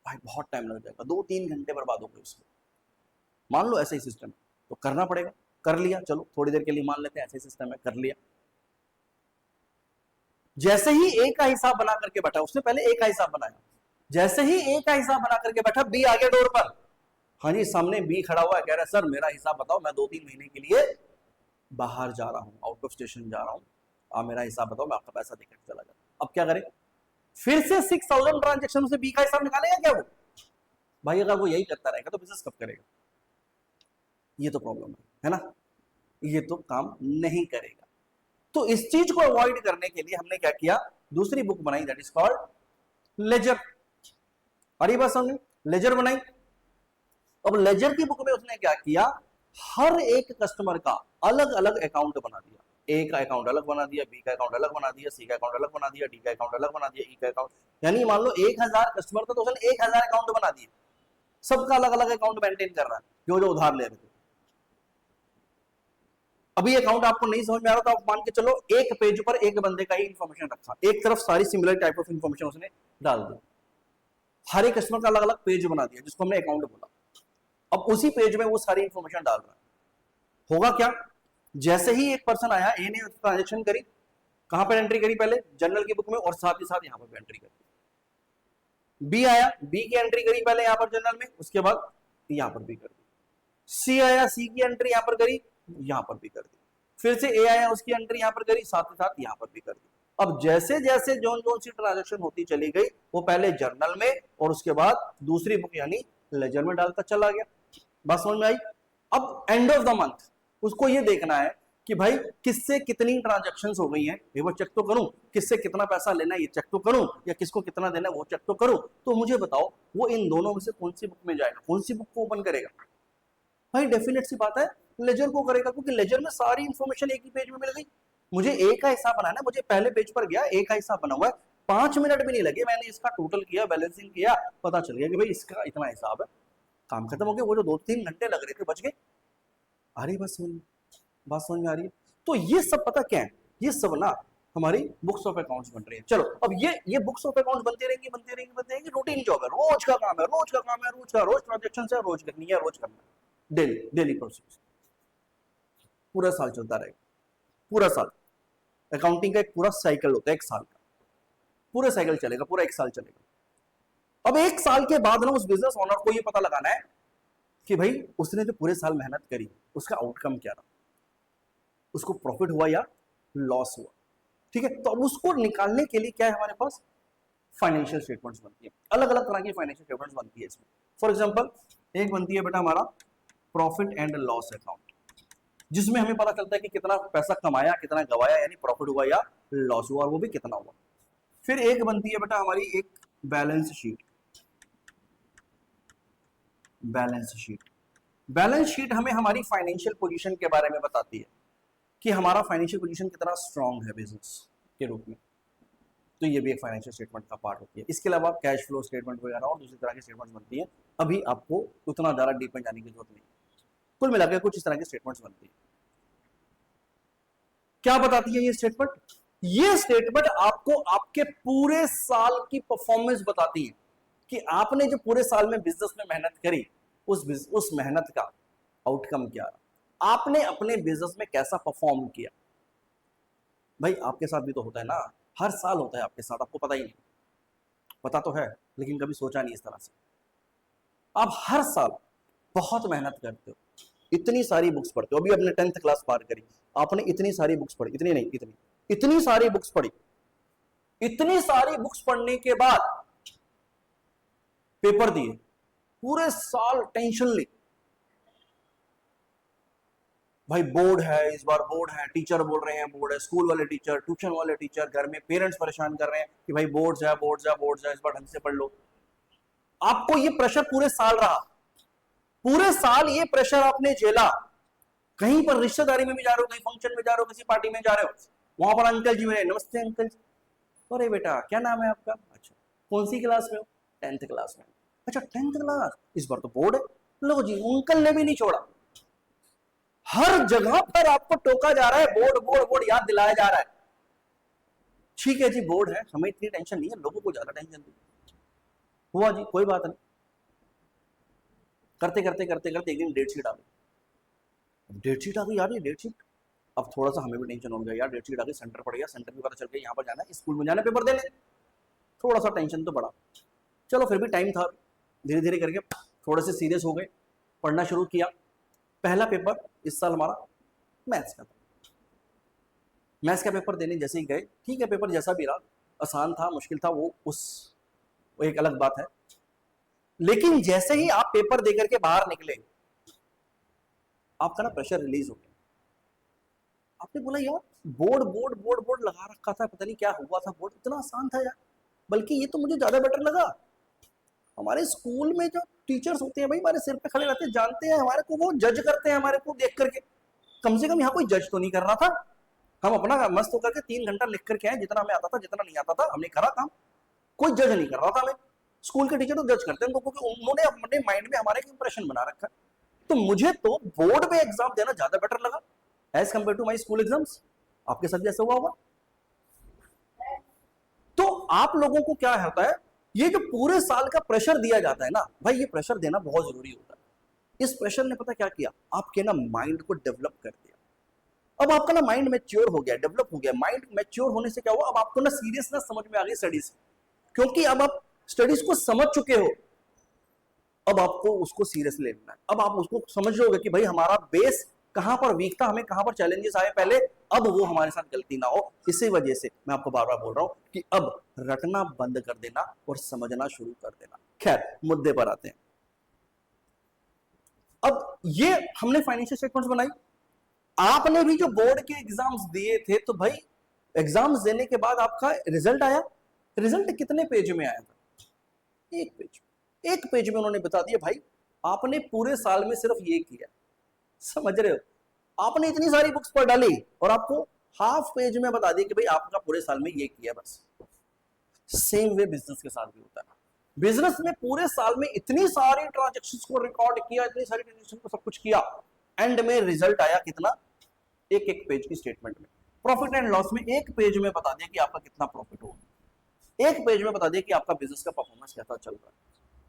भाई, बहुत टाइम लग जाएगा, 2-3 घंटे बर्बाद हो गए उसमें। मान लो ऐसा ही सिस्टम है तो करना पड़ेगा। कर लिया, चलो थोड़ी देर के लिए मान लेते हैं ऐसे सिस्टम है, कर लिया। जैसे ही ए का हिसाब बना करके बैठा, उसने पहले ए का हिसाब बनाया, जैसे ही ए का हिसाब बना करके बैठा, बी आ गया डोर पर। हाँ जी, सामने बी खड़ा हुआ है, कह रहा है सर मेरा हिसाब बताओ, मैं 2-3 महीने के लिए बाहर जा रहा हूं, आउट ऑफ स्टेशन जा रहा हूं, आप मेरा हिसाब बताओ, मैं आपका पैसा देकर चला जाता। अब क्या करें, फिर से 6,000 ट्रांजेक्शन से बी का हिसाब निकालेगा क्या वो? भाई अगर वो यही करता रहेगा तो बिजनेस कब करेगा? ये तो प्रॉब्लम है ना, ये तो काम नहीं करेगा। तो इस चीज को अवॉइड करने के लिए हमने क्या किया, दूसरी बुक बनाई, दैट इज कॉल्ड लेजर। अरे बात समझ, लेजर बनाई। अब लेजर की बुक में उसने क्या किया, हर एक कस्टमर का अलग अलग अकाउंट बना दिया। ए का अकाउंट अलग बना दिया, बी का अकाउंट अलग बना दिया, सी का अकाउंट अलग बना दिया, डी का अकाउंट अलग बना दिया, ई का अकाउंट, यानी मान लो 1,000 कस्टमर था तो उसने 1,000 अकाउंट बना दिए, सबका अलग अलग अकाउंट मेंटेन कर रहा है, जो जो उधार ले रहे थे। अभी अकाउंट आपको नहीं समझ में आ रहा तो आप मान के चलो एक पेज पर एक बंदे का ही इंफॉर्मेशन रखा, एक तरफ सारी सिमिलर टाइप ऑफ इंफॉर्मेशन उसने डाल दी, हर एक कस्टमर का अलग अलग पेज बना दिया जिसको हमने अकाउंट बोला। अब उसी पेज में वो सारी इंफॉर्मेशन डाल रहा है। होगा क्या, जैसे ही एक पर्सन आया, ए ने ट्रांजेक्शन करी, कहां पर एंट्री करी, पहले जर्नल की बुक में, और साथ ही साथ यहां पर भी एंट्री करी। बी आया, बी की एंट्री करी पहले यहां पर जर्नल में, उसके बाद यहां पर भी कर दी। सी आया, सी की एंट्री यहां पर करी, यहां पर भी कर दी। फिर से ए आया, उसकी एंट्री यहां पर करी, साथ ही साथ यहां पर भी कर दी। अब जैसे जैसे जोन जोन सी ट्रांजेक्शन होती चली गई, वो पहले जर्नल में और उसके बाद दूसरी बुक यानी लेजर में डालता चला गया। बात समझ में आई? अब एंड ऑफ द मंथ उसको ये देखना है कि भाई किससे कितनी ट्रांजेक्शंस हो गई हैं, ये वो चेक तो करूं, किससे कितना पैसा लेना है ये चेक तो करूं, या किसको कितना देना है वो चेक तो करूं। तो मुझे बताओ वो इन दोनों में से कौन सी बुक में जाएगा, कौन सी बुक को ओपन करेगा? भाई डेफिनेट सी बात है लेजर को करेगा, क्योंकि लेजर में सारी इंफॉर्मेशन एक ही पेज में मिल गई। मुझे ए का हिसाब बनाना है, मुझे पहले पेज पर गया, ए का हिसाब बना हुआ है, 5 मिनट भी नहीं लगे, मैंने इसका टोटल किया, बैलेंसिंग किया, पता चल गया कि भाई इसका इतना हिसाब है, काम खत्म हो गया। वो जो 2-3 घंटे लग रहे थे बच गए। आ रही बात समझ में आ रही है? तो ये सब पता क्या है, ये सब ना हमारी बुक्स ऑफ अकाउंट्स बन रही है। चलो अब ये बुक्स ऑफ अकाउंट्स बनती रहेंगी बनती रहेंगी बनती रहेंगी, रूटीन जॉब है, रोज का काम है, रोज का काम है, रोज का, रोज ट्रांजेक्शन है, रोज करनी है, रोज करना है, डेली डेली प्रोसेस, पूरा साल चलता रहेगा। पूरा साल अकाउंटिंग का एक पूरा साइकिल होता है, एक साल का पूरा साइकिल चलेगा, पूरा 1 साल चलेगा। अब 1 साल के बाद ना उस बिजनेस ओनर को ये पता लगाना है कि भाई उसने जो पूरे साल मेहनत करी उसका आउटकम क्या रहा, उसको प्रॉफिट हुआ या लॉस हुआ। ठीक है, तो अब उसको निकालने के लिए क्या है हमारे पास, फाइनेंशियल स्टेटमेंट्स बनती है, अलग अलग तरह की फाइनेंशियल स्टेटमेंट्स बनती है इसमें। फॉर एग्जांपल एक बनती है बेटा हमारा प्रॉफिट एंड लॉस अकाउंट, जिसमें हमें पता चलता है कि कितना पैसा कमाया, कितना गवाया, यानी प्रॉफिट हुआ या लॉस हुआ, और वो भी कितना हुआ। फिर एक बनती है बेटा हमारी एक balance sheet. Balance sheet, balance sheet हमें हमारी फाइनेंशियल पोजीशन के बारे में बताती है कि हमारा फाइनेंशियल पोजीशन कितना स्ट्रांग है बिजनेस के रूप में। तो ये भी एक फाइनेंशियल स्टेटमेंट का पार्ट होती है। इसके अलावा कैश फ्लो स्टेटमेंट वगैरह और दूसरी तरह की स्टेटमेंट्स बनती है, अभी आपको उतना ज्यादा डीप में जाने की जरूरत नहीं। कुल मिलाकर कुछ इस तरह की स्टेटमेंट्स बनती है। क्या बताती है ये स्टेटमेंट? ये स्टेटमेंट आपको आपके पूरे साल की परफॉर्मेंस बताती है कि आपने जो पूरे साल में बिजनेस में मेहनत करी, उस मेहनत का आउटकम क्या रहा, आपने अपने बिजनेस में कैसा परफॉर्म किया। भाई आपके साथ भी तो होता है ना, हर साल होता है आपके साथ, आपको पता ही नहीं, पता तो है लेकिन कभी सोचा नहीं इस तरह से। आप हर साल बहुत मेहनत करते हो, इतनी सारी बुक्स पढ़ते हो, अभी अपने 10th क्लास पार करी, आपने इतनी सारी बुक्स पढ़ी, इतनी नहीं इतनी सारी बुक्स पढ़ी। इतनी सारी बुक्स पढ़ने के बाद पेपर दिए, पूरे साल टेंशन ली, भाई बोर्ड है, इस बार बोर्ड है, टीचर बोल रहे हैं बोर्ड है, स्कूल वाले टीचर, ट्यूशन वाले टीचर, घर में पेरेंट्स परेशान कर रहे हैं कि भाई बोर्ड्स है, इस बार ढंग से पढ़ लो। आपको ये प्रेशर पूरे साल रहा, पूरे साल ये प्रेशर आपने झेला। कहीं पर रिश्तेदारी में भी जा रहे हो, कहीं फंक्शन में जा रहे हो, किसी पार्टी में जा रहे हो, वहां पर अंकल जी मिले, नमस्ते अंकल जी, अरे बेटा क्या नाम है आपका, अच्छा कौन सी क्लास में हो, 10th क्लास में, अच्छा 10th क्लास, इस बार तो बोर्ड है, लो जी, अंकल ने भी नहीं छोड़ा। हर जगह पर आपको टोका जा रहा है, बोर्ड बोर्ड बोर्ड याद दिलाया जा रहा है। ठीक है जी बोर्ड है, हमें इतनी टेंशन नहीं है, लोगों को ज्यादा टेंशन थी, हुआ जी कोई बात नहीं। करते करते करते करते एक दिन डेट शीट आ गई, डेट शीट आ गई यार, ये डेट शीट, अब थोड़ा सा हमें भी टेंशन हो गया यार, डेट शीट आ गई, सेंटर पड़ गया, सेंटर भी पता चल गया, यहाँ पर जाना है, स्कूल में जाना है पेपर देने, थोड़ा सा टेंशन तो बढ़ा। चलो फिर भी टाइम था, धीरे धीरे करके थोड़े से सीरियस हो गए, पढ़ना शुरू किया। पहला पेपर इस साल हमारा मैथ्स का था। मैथ्स का पेपर देने जैसे ही गए, ठीक है पेपर जैसा भी रहा, आसान था मुश्किल था वो एक अलग बात है, लेकिन जैसे ही आप पेपर देकर के बाहर निकले, आपका ना प्रेशर रिलीज हो गया। आपने बोला यार बोर्ड बोर्ड बोर्ड बोर्ड लगा रखा था, पता नहीं क्या हुआ था, बोर्ड इतना आसान था यार, बल्कि ये तो मुझे ज्यादा बेटर लगा। हमारे स्कूल में जो टीचर्स होते हैं भाई, हमारे सिर पे खड़े रहते हैं, जानते हैं हमारे को, वो जज करते हैं हमारे को देख करके, कम से कम यहाँ कोई जज तो नहीं कर रहा था। हम अपना मस्त होकर के 3 घंटा लिख करके आए, जितना हमें आता था जितना नहीं आता था हमने करा काम, कोई जज नहीं कर रहा था हमें। स्कूल के टीचर तो जज करते हैं उनको, क्योंकि उन्होंने अपने माइंड में हमारे इंप्रेशन बना रखा। तो मुझे तो बोर्ड में एग्जाम देना ज्यादा बेटर लगा as compare to my school exams. आपके साथ भी ऐसा हुआ होगा। तो आप लोगों को क्या होता है, ये जो पूरे साल का प्रेशर दिया जाता है ना भाई, ये प्रेशर देना बहुत जरूरी होता है। इस प्रेशर ने पता क्या किया, आपके ना माइंड को डेवलप कर दिया। अब आपका ना माइंड मैच्योर हो गया, डेवलप हो गया। माइंड मैच्योर होने से क्या हुआ, अब आपको ना सीरियसनेस समझ में आ गई स्टडीज, क्योंकि अब आप स्टडीज को समझ चुके हो। अब आपको उसको सीरियसली लेना है। अब आप उसको समझ लोगे कि भाई हमारा बेस कहां पर वीक था, हमें कहां पर चैलेंजेस आए पहले, अब वो हमारे साथ गलती ना हो। इसी वजह से मैं आपको बार बार बोल रहा हूं कि अब रटना बंद कर देना और समझना शुरू कर देना। खैर मुद्दे पर आते हैं। अब ये हमने फाइनेंशियल स्टेटमेंट्स बनाई, आपने भी जो बोर्ड के एग्जाम्स दिए थे, तो भाई एग्जाम्स देने के बाद आपका रिजल्ट आया। रिजल्ट कितने पेज में आया था, एक पेज में उन्होंने बता दिया भाई आपने पूरे साल में सिर्फ ये किया। समझ रहे हो, आपने इतनी सारी बुक्स पढ़ डाली और आपको हाफ पेज में बता दिया कि भाई आपका पूरे साल में ये किया बस। सेम वे बिजनेस के साथ भी होता है। बिजनेस में पूरे साल में इतनी सारी ट्रांजैक्शंस को रिकॉर्ड किया, इतनी सारी ट्रांजैक्शन को सब कुछ किया, एंड में रिजल्ट आया कितना, एक एक पेज की स्टेटमेंट में। प्रॉफिट एंड लॉस में एक पेज में बता दिया कि आपका कितना प्रॉफिट हुआ, एक पेज में बता दिया कि आपका बिजनेस का परफॉर्मेंस कैसा चल रहा है।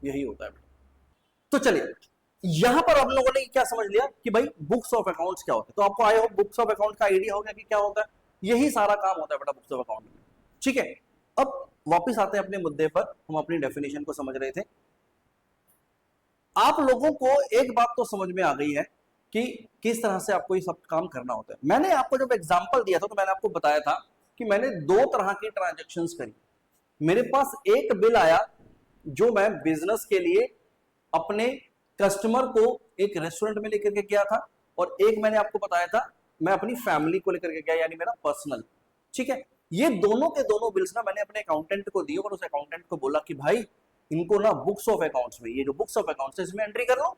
यही होता है। तो चलिए यहां पर आप लोगों ने क्या समझ लिया कि भाई बुक्स ऑफ अकाउंट्स क्या होते हैं। तो आपको I hope books of account का आइडिया हो गया कि क्या होता है। यही सारा काम होता है बेटा बुक्स ऑफ अकाउंट में। ठीक है, अब वापस आते हैं अपने मुद्दे पर। हम अपनी डेफिनेशन को समझ रहे थे। आप लोगों को एक बात तो समझ में आ गई है कि किस तरह से आपको ये सब काम करना होता है। मैंने आपको जब एग्जांपल दिया था तो मैंने आपको बताया था कि मैंने 2 तरह की ट्रांजैक्शंस करी। मेरे पास एक बिल आया जो मैं बिजनेस के लिए अपने कस्टमर को एक रेस्टोरेंट में लेकर के गया था, और एक मैंने आपको बताया था मैं अपनी फैमिली को लेकर के गया, यानी मेरा पर्सनल। ठीक है, ये दोनों के दोनों बिल्स ना मैंने अपने अकाउंटेंट को दिए और उस अकाउंटेंट को बोला कि भाई इनको ना बुक्स ऑफ अकाउंट्स में, ये जो बुक्स ऑफ अकाउंट्स है इसमें एंट्री कर लो।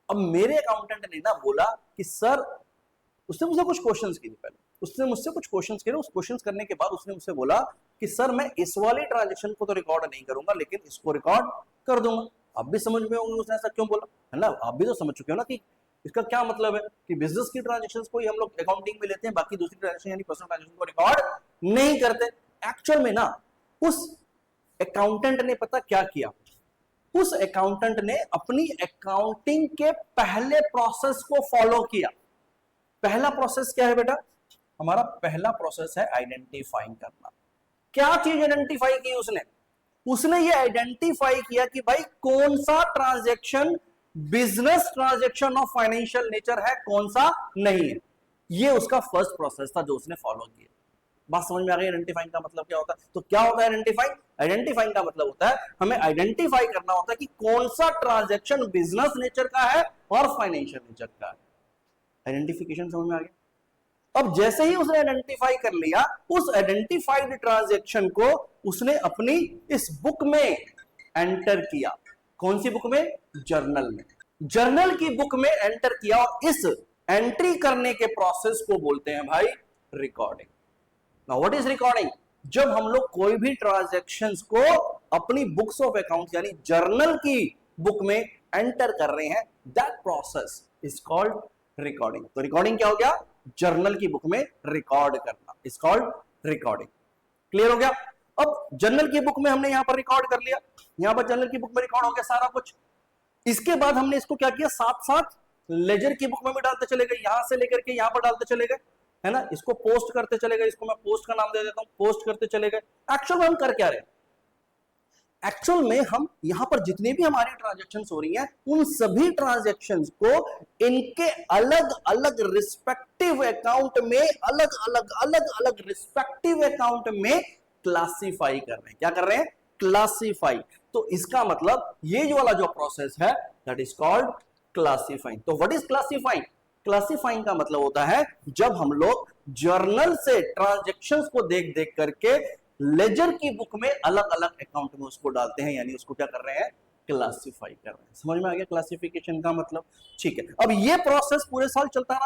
अब मेरे अकाउंटेंट ने ना बोला कि सर, उसने मुझसे कुछ क्वेश्चंस किए पहले, उसने मुझसे कुछ क्वेश्चंस किए। उस क्वेश्चंस करने के बाद उसने मुझसे बोला कि सर मैं इस वाली ट्रांजैक्शन को तो रिकॉर्ड नहीं करूंगा, लेकिन इसको रिकॉर्ड कर दूंगा। आप भी समझ में होंगे उसने ऐसा क्यों बोला, है ना। आप भी तो समझ चुके हो ना कि इसका क्या मतलब है कि बिजनेस की ट्रांजैक्शंस को ही हम लोग अकाउंटिंग में लेते हैं, बाकी दूसरी ट्रांजैक्शन यानी पर्सनल ट्रांजैक्शन को रिकॉर्ड नहीं करते। एक्चुअल में ना उस अकाउंटेंट ने पता क्या किया, उस अकाउंटेंट ने अपनी अकाउंटिंग के पहले प्रोसेस को फॉलो किया। पहला प्रोसेस क्या है बेटा, हमारा पहला प्रोसेस है आइडेंटिफाइंग करना। क्या चीज आइडेंटिफाई की उसने, उसने ये आइडेंटिफाई किया कि भाई कौन सा transaction business transaction of financial nature है, कौन सा नहीं है। ये उसका फर्स्ट प्रोसेस था जो उसने फॉलो किया। बात समझ में आ गई आइडेंटिफाइंग का मतलब क्या होता है। तो क्या होता है आइडेंटिफाइंग, आइडेंटिफाइंग का मतलब होता है हमें आइडेंटिफाई करना होता है कि कौन सा ट्रांजैक्शन बिजनेस नेचर का है और फाइनेंशियल नेचर का है। आइडेंटिफिकेशन समझ में आ गया। अब जैसे ही उसने आइडेंटिफाई कर लिया, उस आइडेंटिफाइड ट्रांजैक्शन को उसने अपनी इस बुक में एंटर किया। कौन सी बुक में? जर्नल में। जर्नल की बुक में एंटर किया और इस एंट्री करने के प्रोसेस को बोलते हैं भाई recording. Now what is recording? जब हम लोग कोई भी ट्रांजैक्शंस को अपनी बुक्स ऑफ अकाउंट यानी जर्नल की बुक में एंटर कर रहे हैं, that process is called recording. तो रिकॉर्डिंग क्या हो गया? जर्नल की बुक में रिकॉर्ड करना इज कॉल्ड रिकॉर्डिंग। क्लियर हो गया? अब जर्नल की बुक में हमने यहां पर रिकॉर्ड कर लिया, यहां पर जर्नल की बुक में रिकॉर्ड हो गया सारा कुछ। इसके बाद हमने इसको क्या किया? साथ साथ लेजर की बुक में भी डालते चले गए, यहां से लेकर के यहां पर डालते चले गए, है ना। इसको पोस्ट करते चले गए, इसको मैं पोस्ट का नाम दे देता हूं, पोस्ट करते चले गए। एक्चुअल में हम कर क्या रहे हैं? एक्चुअल में हम यहां पर जितने भी हमारी ट्रांजैक्शंस हो रही हैं उन सभी ट्रांजैक्शंस को इनके अलग अलग रिस्पेक्टिव अकाउंट में अलग अलग रिस्पेक्टिव अकाउंट में क्लासिफाई कर रहे हैं। क्या कर रहे हैं? क्लासिफाई। तो इसका मतलब ये जो वाला जो प्रोसेस है दैट इज कॉल्ड क्लासिफाइंग। तो व्हाट इज क्लासिफाइंग? क्लासिफाइंग का मतलब होता है जब हम लोग जर्नल से ट्रांजैक्शंस को देख देख करके लेजर की बुक में अलग अलग अकाउंट में उसको डालते हैं, यानी उसको क्या कर रहे हैं? क्लासिफाई कर रहे हैं। समझ में आ गया क्लासिफिकेशन का मतलब? ठीक है। अब ये प्रोसेस पूरे साल चलता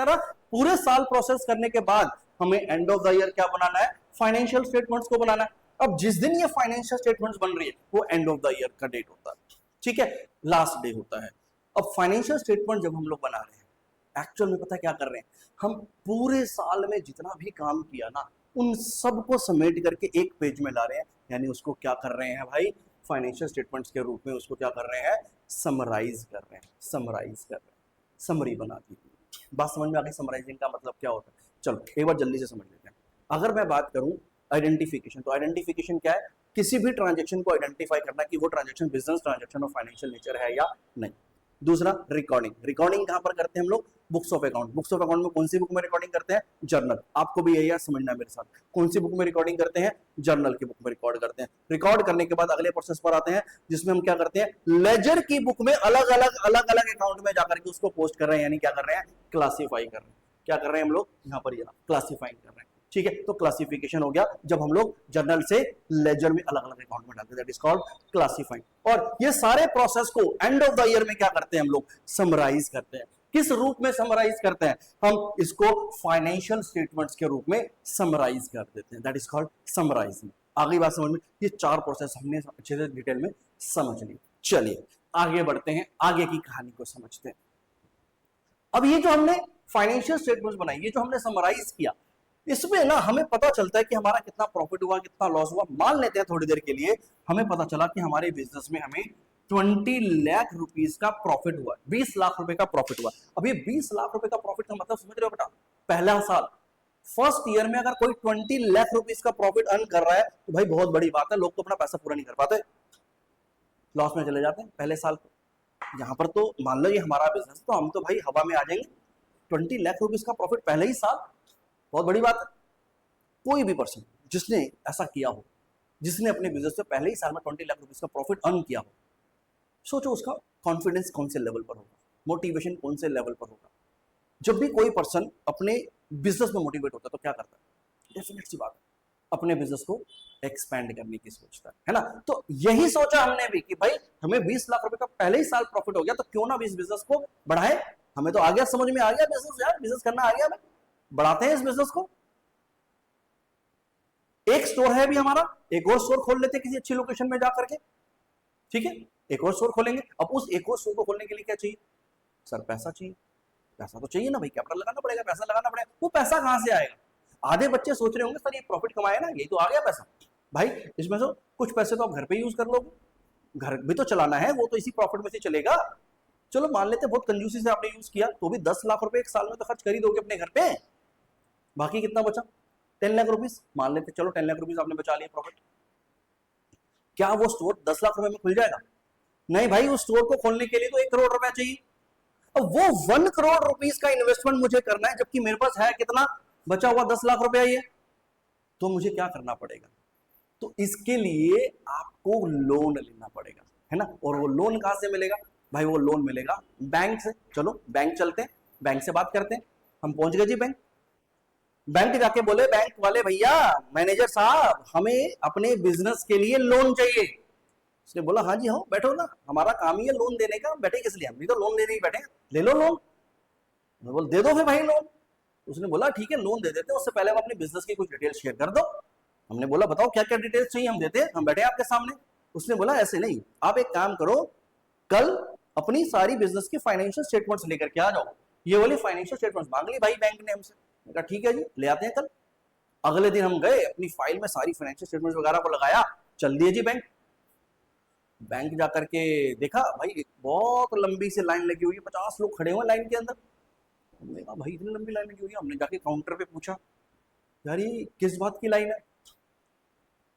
रहा। पूरे साल प्रोसेस करने के बाद हमें एंड ऑफ द ईयर क्या बनाना है? फाइनेंशियल स्टेटमेंट्स को बनाना है। अब जिस दिन ये फाइनेंशियल स्टेटमेंट्स बन रही है वो एंड ऑफ द ईयर का डेट होता है, ठीक है, लास्ट डे होता है। अब फाइनेंशियल स्टेटमेंट जब हम लोग बना रहे हैं, एक्चुअल में पता क्या कर रहे हैं? हम पूरे साल में जितना भी काम किया ना उन सबको समेट करके एक पेज में ला रहे हैं, यानी उसको क्या कर रहे हैं भाई? फाइनेंशियल स्टेटमेंट्स के रूप में उसको क्या कर रहे हैं? समराइज कर रहे हैं, समराइज कर रहे हैं, समरी बना दी। बात समझ में आ गई समराइजिंग का मतलब क्या होता है? चलो एक बार जल्दी से समझ लेते हैं। अगर मैं बात करूं आइडेंटिफिकेशन, तो आइडेंटिफिकेशन क्या है? किसी भी ट्रांजैक्शन को आइडेंटिफाई करना कि वो ट्रांजैक्शन बिजनेस ट्रांजैक्शन और फाइनेंशियल नेचर है या नहीं। दूसरा रिकॉर्डिंग, रिकॉर्डिंग कहां पर करते हैं हम लोग? Books of account. Books of account में कौन सी बुक में रिकॉर्डिंग करते हैं? जर्नल। आपको भी यही यार समझना है मेरे साथ। कौन सी बुक में रिकॉर्डिंग करते हैं? जर्नल की बुक में रिकॉर्ड करते हैं। रिकॉर्ड करने के बाद अगले प्रोसेस पर आते हैं जिसमें हम क्या करते हैं? लेजर की बुक में अलग अलग अकाउंट में जाकर के उसको पोस्ट कर रहे हैं, यानी क्या कर रहे हैं? क्लासिफाई कर रहे हैं। क्या कर रहे हैं हम लोग यहाँ पर? क्लासिफाइंग कर रहे हैं, ठीक है। तो क्लासिफिकेशन हो गया जब हम लोग जर्नल से लेजर में अलग अलग अकाउंट में डालते हैं, दैट इज कॉल्ड क्लासिफाइंग। और ये सारे प्रोसेस को एंड ऑफ द ईयर में क्या करते हैं हम लोग? समराइज करते हैं। किस रूप में समराइज करते हैं? हम इसको फाइनेंशियल स्टेटमेंट्स के रूप में समराइज कर देते हैं, दैट इज कॉल्ड समराइजिंग। आगे बात समझ में? ये चार प्रोसेस हमने अच्छे से डिटेल में समझ ली। चलिए आगे बढ़ते हैं, आगे की कहानी को समझते हैं। अब ये जो हमने फाइनेंशियल स्टेटमेंट्स बनाई, ये जो हमने समराइज किया, इसमें ना हमें पता चलता है कि हमारा कितना प्रॉफिट हुआ, कितना लॉस हुआ। मान लेते हैं थोड़ी देर के लिए हमें पता चला कि हमारे बिजनेस में हमें 20 लाख रुपीस का प्रॉफिट हुआ, 20 लाख रुपए का प्रॉफिट हुआ। अब ये 20 लाख रुपए का प्रॉफिट का मतलब समझ रहे हो बेटा? पहला साल, फर्स्ट ईयर में अगर कोई 20 लाख रुपीस का प्रॉफिट अर्न कर रहा है तो भाई बहुत बड़ी बात है। लोग तो अपना पैसा पूरा नहीं कर पाते, लॉस में चले जाते हैं पहले साल। यहाँ पर तो मान लो ये हमारा बिजनेस, तो हम तो भाई हवा में आ जाएंगे। 20 लाख रुपीस का प्रॉफिट पहले ही साल, बहुत बड़ी बात है। कोई भी पर्सन जिसने ऐसा किया हो, जिसने अपने बिजनेस से पहले ही साल में 20 लाख रुपीस का प्रॉफिट अर्न किया हो, सोचो उसका कॉन्फिडेंस कौन से लेवल पर होगा, मोटिवेशन कौन से लेवल पर होगा। जब भी कोई पर्सन अपने बिजनेस में मोटिवेट होता है तो क्या करता है? डेफिनेट सी बात है, अपने बिजनेस को एक्सपैंड करने की सोचता है ना। तो यही सोचा हमने भी कि भाई हमें 20 लाख रुपए का पहले ही साल प्रॉफिट हो गया, तो क्यों ना भी इस बिजनेस को बढ़ाए। हमें तो आ गया, समझ में आ गया बिजनेस, यार बिजनेस करना आ गया, हमें बढ़ाते हैं इस बिजनेस को। एक स्टोर है अभी हमारा, एक और स्टोर खोल लेते हैं किसी अच्छी लोकेशन में जाकर के, ठीक है, एक और स्टोर खोलेंगे। अब उस एक और स्टोर को खोलने के लिए क्या चाहिए? सर पैसा चाहिए। पैसा तो चाहिए ना भाई, कैपिटल लगाना पड़ेगा, पैसा लगाना पड़ेगा। वो पैसा कहां से आएगा? आधे बच्चे सोच रहे होंगे सर ये प्रॉफिट कमाया ना, यही तो आ गया पैसा। भाई इसमें से कुछ पैसे तो आप घर पे यूज कर लोगे, घर भी तो चलाना है, वो तो इसी प्रॉफिट में से चलेगा। चलो मान लेते बहुत कंजूसी से आपने यूज किया, तो भी 10 लाख रुपए एक साल में तो खर्च कर ही दोगे अपने घर पे। बाकी कितना बचा? 10 लाख रुपीज मान लेते, चलो 10 लाख रुपीज आपने बचा लिया प्रॉफिट। क्या वो स्टोर 10 लाख रुपए में खुल जाएगा? नहीं भाई, उस स्टोर को खोलने के लिए तो 1 करोड़ रुपया चाहिए। अब वो 1 करोड़ रुपीस का इन्वेस्टमेंट मुझे करना है, जबकि मेरे पास है कितना? बचा हुआ 10 लाख रुपया ही है। तो मुझे क्या करना पड़ेगा? तो इसके लिए आपको लोन लेना पड़ेगा, है ना। और वो लोन कहां से मिलेगा? भाई वो लोन मिलेगा बैंक से। चलो बैंक चलते हैं, बैंक से बात करते हैं। हम पहुंच गए जी बैंक। बैंक जाके बोले बैंक वाले भैया, मैनेजर साहब, हमें अपने बिजनेस के लिए लोन चाहिए। उसने बोला हाँ जी हाँ बैठो ना, हमारा काम ही है लोन देने का, बैठे किस लिए, हम भी तो लोन देने ही बैठे हैं, ले लो लोन। मैं बोला दे दो फिर भाई लोन। उसने बोला ठीक है लोन दे देते हैं, उससे पहले हम अपनी बिजनेस की कुछ डिटेल शेयर कर दो। हमने बोला बताओ क्या क्या डिटेल्स चाहिए, हम देते हैं, हम बैठे हैं आपके सामने। उसने बोला ऐसे नहीं, आप एक काम करो, कल अपनी सारी बिजनेस की फाइनेंशियल स्टेटमेंट्स लेकर के आ जाओ। ये वाली फाइनेंशियल स्टेटमेंट्स मांग ली भाई बैंक ने हमसे। मैंने कहा ठीक है जी ले आते हैं कल। अगले दिन हम गए, अपनी फाइल में सारी फाइनेंशियल स्टेटमेंट्स वगैरह को लगाया, चल दिए जी बैंक। बैंक जाकर के देखा भाई बहुत लंबी सी लाइन लगी हुई है, 50 लोग खड़े हुए लाइन के अंदर। हमने कहा भाई इतनी लंबी लाइन लगी हुई है, हमने जाके काउंटर पे पूछा यार ये किस बात की लाइन है।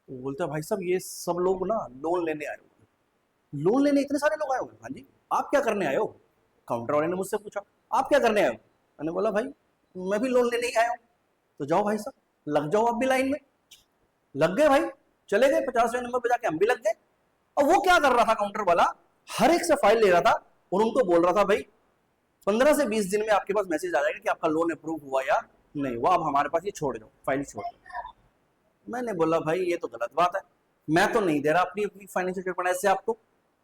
तो बोलता भाई साहब ये सब लोग ना लोन लेने आए हुए। लोन लेने इतने सारे लोग आए हुए? हाँ जी। आप क्या करने आए हो? काउंटर वाले ने मुझसे पूछा आप क्या करने आए हो? मैंने बोला भाई मैं भी लोन लेने ही आया हूँ। तो जाओ भाई साहब लग जाओ आप भी लाइन में। लग गए भाई, चले गए 50वें नंबर पे जाके हम भी लग गए। और वो क्या कर रहा था काउंटर वाला, हर एक से फाइल ले रहा था और उनको बोल रहा था भाई 15 से 20 दिन में आपके पास मैसेज आ जाएगा कि आपका लोन अप्रूव हुआ या नहीं हुआ, अब हमारे पास ये छोड़ दो, फाइल छोड़ दो। मैंने बोला भाई ये तो गलत बात है, मैं तो नहीं दे रहा अपनी अपनी फाइनेंशियल स्टेटमेंट ऐसे आपको,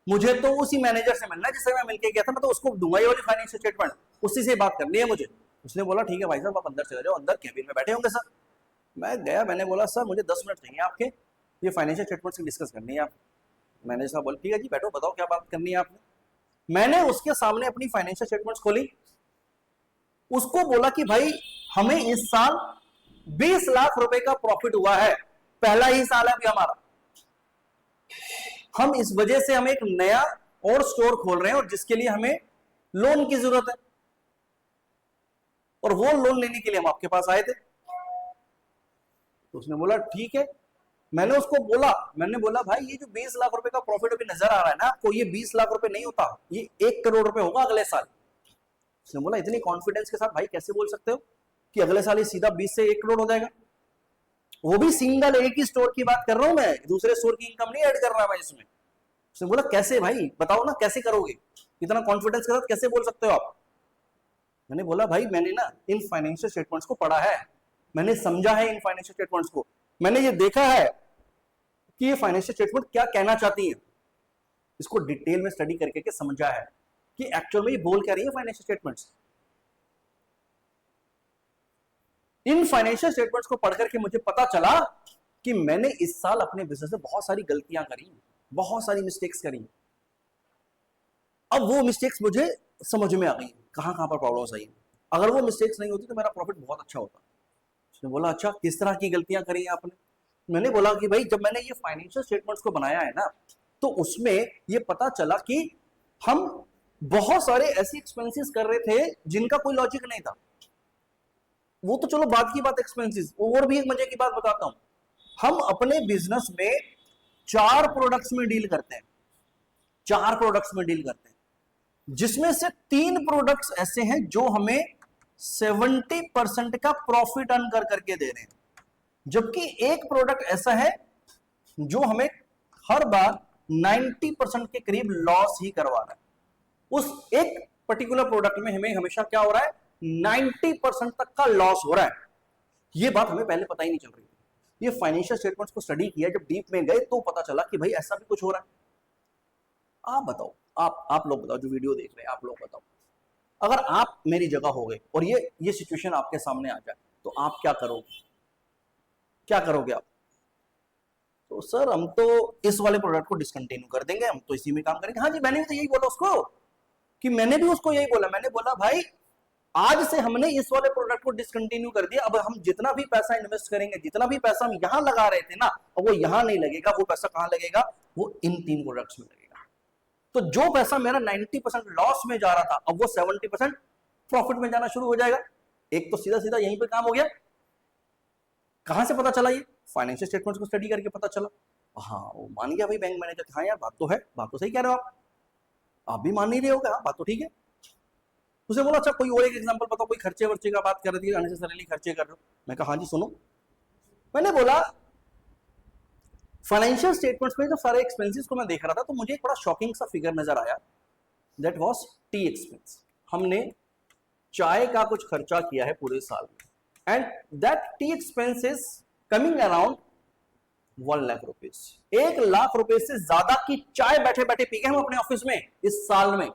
मुझे तो उसी मैनेजर से मिलना है जिससे मैं मिलके गया था, मैं तो उसको दूंगा ये वाली फाइनेंशियल स्टेटमेंट, उसी से बात करनी है मुझे। उसने बोला ठीक है भाई साहब आप अंदर चले जाओ, अंदर केबिन में बैठे होंगे सर। मैं गया, मैंने बोला सर मुझे 10 मिनट चाहिए आपके, ये फाइनेंशियल स्टेटमेंट से डिस्कस करनी है आप। मैनेजर साहब बोले ठीक है जी बैठो, बताओ क्या बात करनी है आपने। मैंने उसके सामने अपनी फाइनेंशियल स्टेटमेंट्स खोली, उसको बोला कि भाई हमें इस साल 20 लाख रुपए का प्रॉफिट हुआ है, पहला ही साल है अभी हमारा, हम इस वजह से हम एक नया और स्टोर खोल रहे हैं और जिसके लिए हमें लोन की जरूरत है, और वो लोन लेने के लिए हम आपके पास आए थे। तो उसने बोला ठीक है। मैंने उसको बोला, मैंने बोला भाई ये जो 20 लाख रुपए का प्रॉफिट अभी नजर आ रहा है ना आपको, ये 20 लाख रुपए नहीं होता, ये 1 करोड़ रुपए होगा अगले साल। उसने बोला इतनी कॉन्फिडेंस के साथ भाई कैसे बोल सकते हो कि अगले साल ये सीधा 20 से 1 करोड़ हो जाएगा? वो भी सिंगल एक ही स्टोर की बात कर रहा हूं मैं, दूसरे स्टोर की इनकम नहीं ऐड कर रहा मैं इसमें। उसने बोला कैसे भाई बताओ ना कैसे करोगे, इतना कॉन्फिडेंस के साथ कैसे बोल सकते हो आप? मैंने बोला भाई मैंने ना इन फाइनेंशियल स्टेटमेंट्स को पढ़ा है, मैंने समझा है इन फाइनेंशियल स्टेटमेंट्स को, मैंने ये देखा है कि ये फाइनेंशियल स्टेटमेंट क्या कहना चाहती है, इसको डिटेल में स्टडी करके के समझा है कि एक्चुअल में ये बोल क्या रही है financial statements. In financial statements को पढ़ करके मुझे पता चला कि मैंने इस साल अपने बिजनेस में बहुत सारी गलतियां करी, बहुत सारी मिस्टेक्स करी। अब वो मिस्टेक्स मुझे समझ में आ गई कहां कहां पर प्रॉब्लम्स आई। अगर वो मिस्टेक्स नहीं होती तो मेरा प्रॉफिट बहुत अच्छा होता। उसने बोला अच्छा किस तरह की गलतियां करी आपने? मैंने बोला कि भाई जब मैंने ये फाइनेंशियल स्टेटमेंट्स को बनाया है ना, तो उसमें ये पता चला कि हम बहुत सारे ऐसे एक्सपेंसेस कर रहे थे जिनका कोई लॉजिक नहीं था। वो तो चलो बात की बात एक्सपेंसेस, और भी एक मजे की बात बताता हूं। हम अपने बिजनेस में 4 प्रोडक्ट्स में डील करते हैं, 4 प्रोडक्ट्स में डील करते हैं, जिसमें से 3 प्रोडक्ट्स ऐसे हैं जो हमें 70% का प्रॉफिट अर्न कर करके दे रहे हैं, जबकि एक प्रोडक्ट ऐसा है जो हमें हर बार 90% के करीब लॉस ही करवा रहा है। उस एक पर्टिकुलर प्रोडक्ट में हमें हमेशा क्या हो रहा है, 90% तक का लॉस हो रहा है। ये बात हमें पहले पता ही नहीं चल रही थी। ये फाइनेंशियल स्टेटमेंट्स को स्टडी किया, जब डीप में गए तो पता चला कि भाई ऐसा भी कुछ हो रहा है। आप बताओ, आप लोग बताओ जो वीडियो देख रहे हैं, आप लोग बताओ अगर आप मेरी जगह हो गए और ये सिचुएशन आपके सामने आ जाए तो आप क्या करोगे, क्या करोगे आप? तो सर हम तो इस वाले प्रोडक्ट को डिसकंटिन्यू कर देंगे, हम तो इसी में काम करेंगे। हाँ जी मैंने भी तो यही बोला उसको, कि मैंने भी उसको यही बोला, मैंने बोला भाई आज से हमने इस वाले प्रोडक्ट को डिसकंटिन्यू कर दिया, अब हम जितना भी पैसा इन्वेस्ट करेंगे, जितना भी पैसा हम यहां लगा रहे थे ना, अब वो यहां नहीं लगेगा, वो पैसा कहां लगेगा, वो इन 3 प्रोडक्ट्स में लगेगा। तो जो पैसा मेरा 90% लॉस में जा रहा था, अब वो 70% प्रॉफिट में जाना शुरू हो जाएगा। एक तो सीधा सीधा यहीं पे काम हो गया। कहां से पता चला? ये फाइनेंशियल स्टेटमेंट्स को स्टडी करके पता चला। हाँ वो मान गया भाई बैंक मैनेजर, हाँ यार बात तो है, बात तो सही कह रहे हो आप भी मान नहीं रहे हो क्या, बात तो ठीक है। उसे बोला अच्छा कोई और एक एग्जांपल बताओ, कोई खर्चे वर्चे का बात कर रही थी, अननेसेसरीली खर्चे कर रहे हो। मैं कहा हाँ जी सुनो, मैंने बोला फाइनेंशियल स्टेटमेंट्स में जो सारे एक्सपेंसेस को मैं देख रहा था तो मुझे एक बड़ा शॉकिंग सा फिगर नजर आया, दैट वाज टी एक्सपेंस। हमने चाय का कुछ खर्चा किया है पूरे साल में, and that T expense is coming around 1 lakh rupees, 1 lakh रुपए से ज्यादा की चाय बैठे बैठे पी गए हम अपने ऑफिस में इस साल में,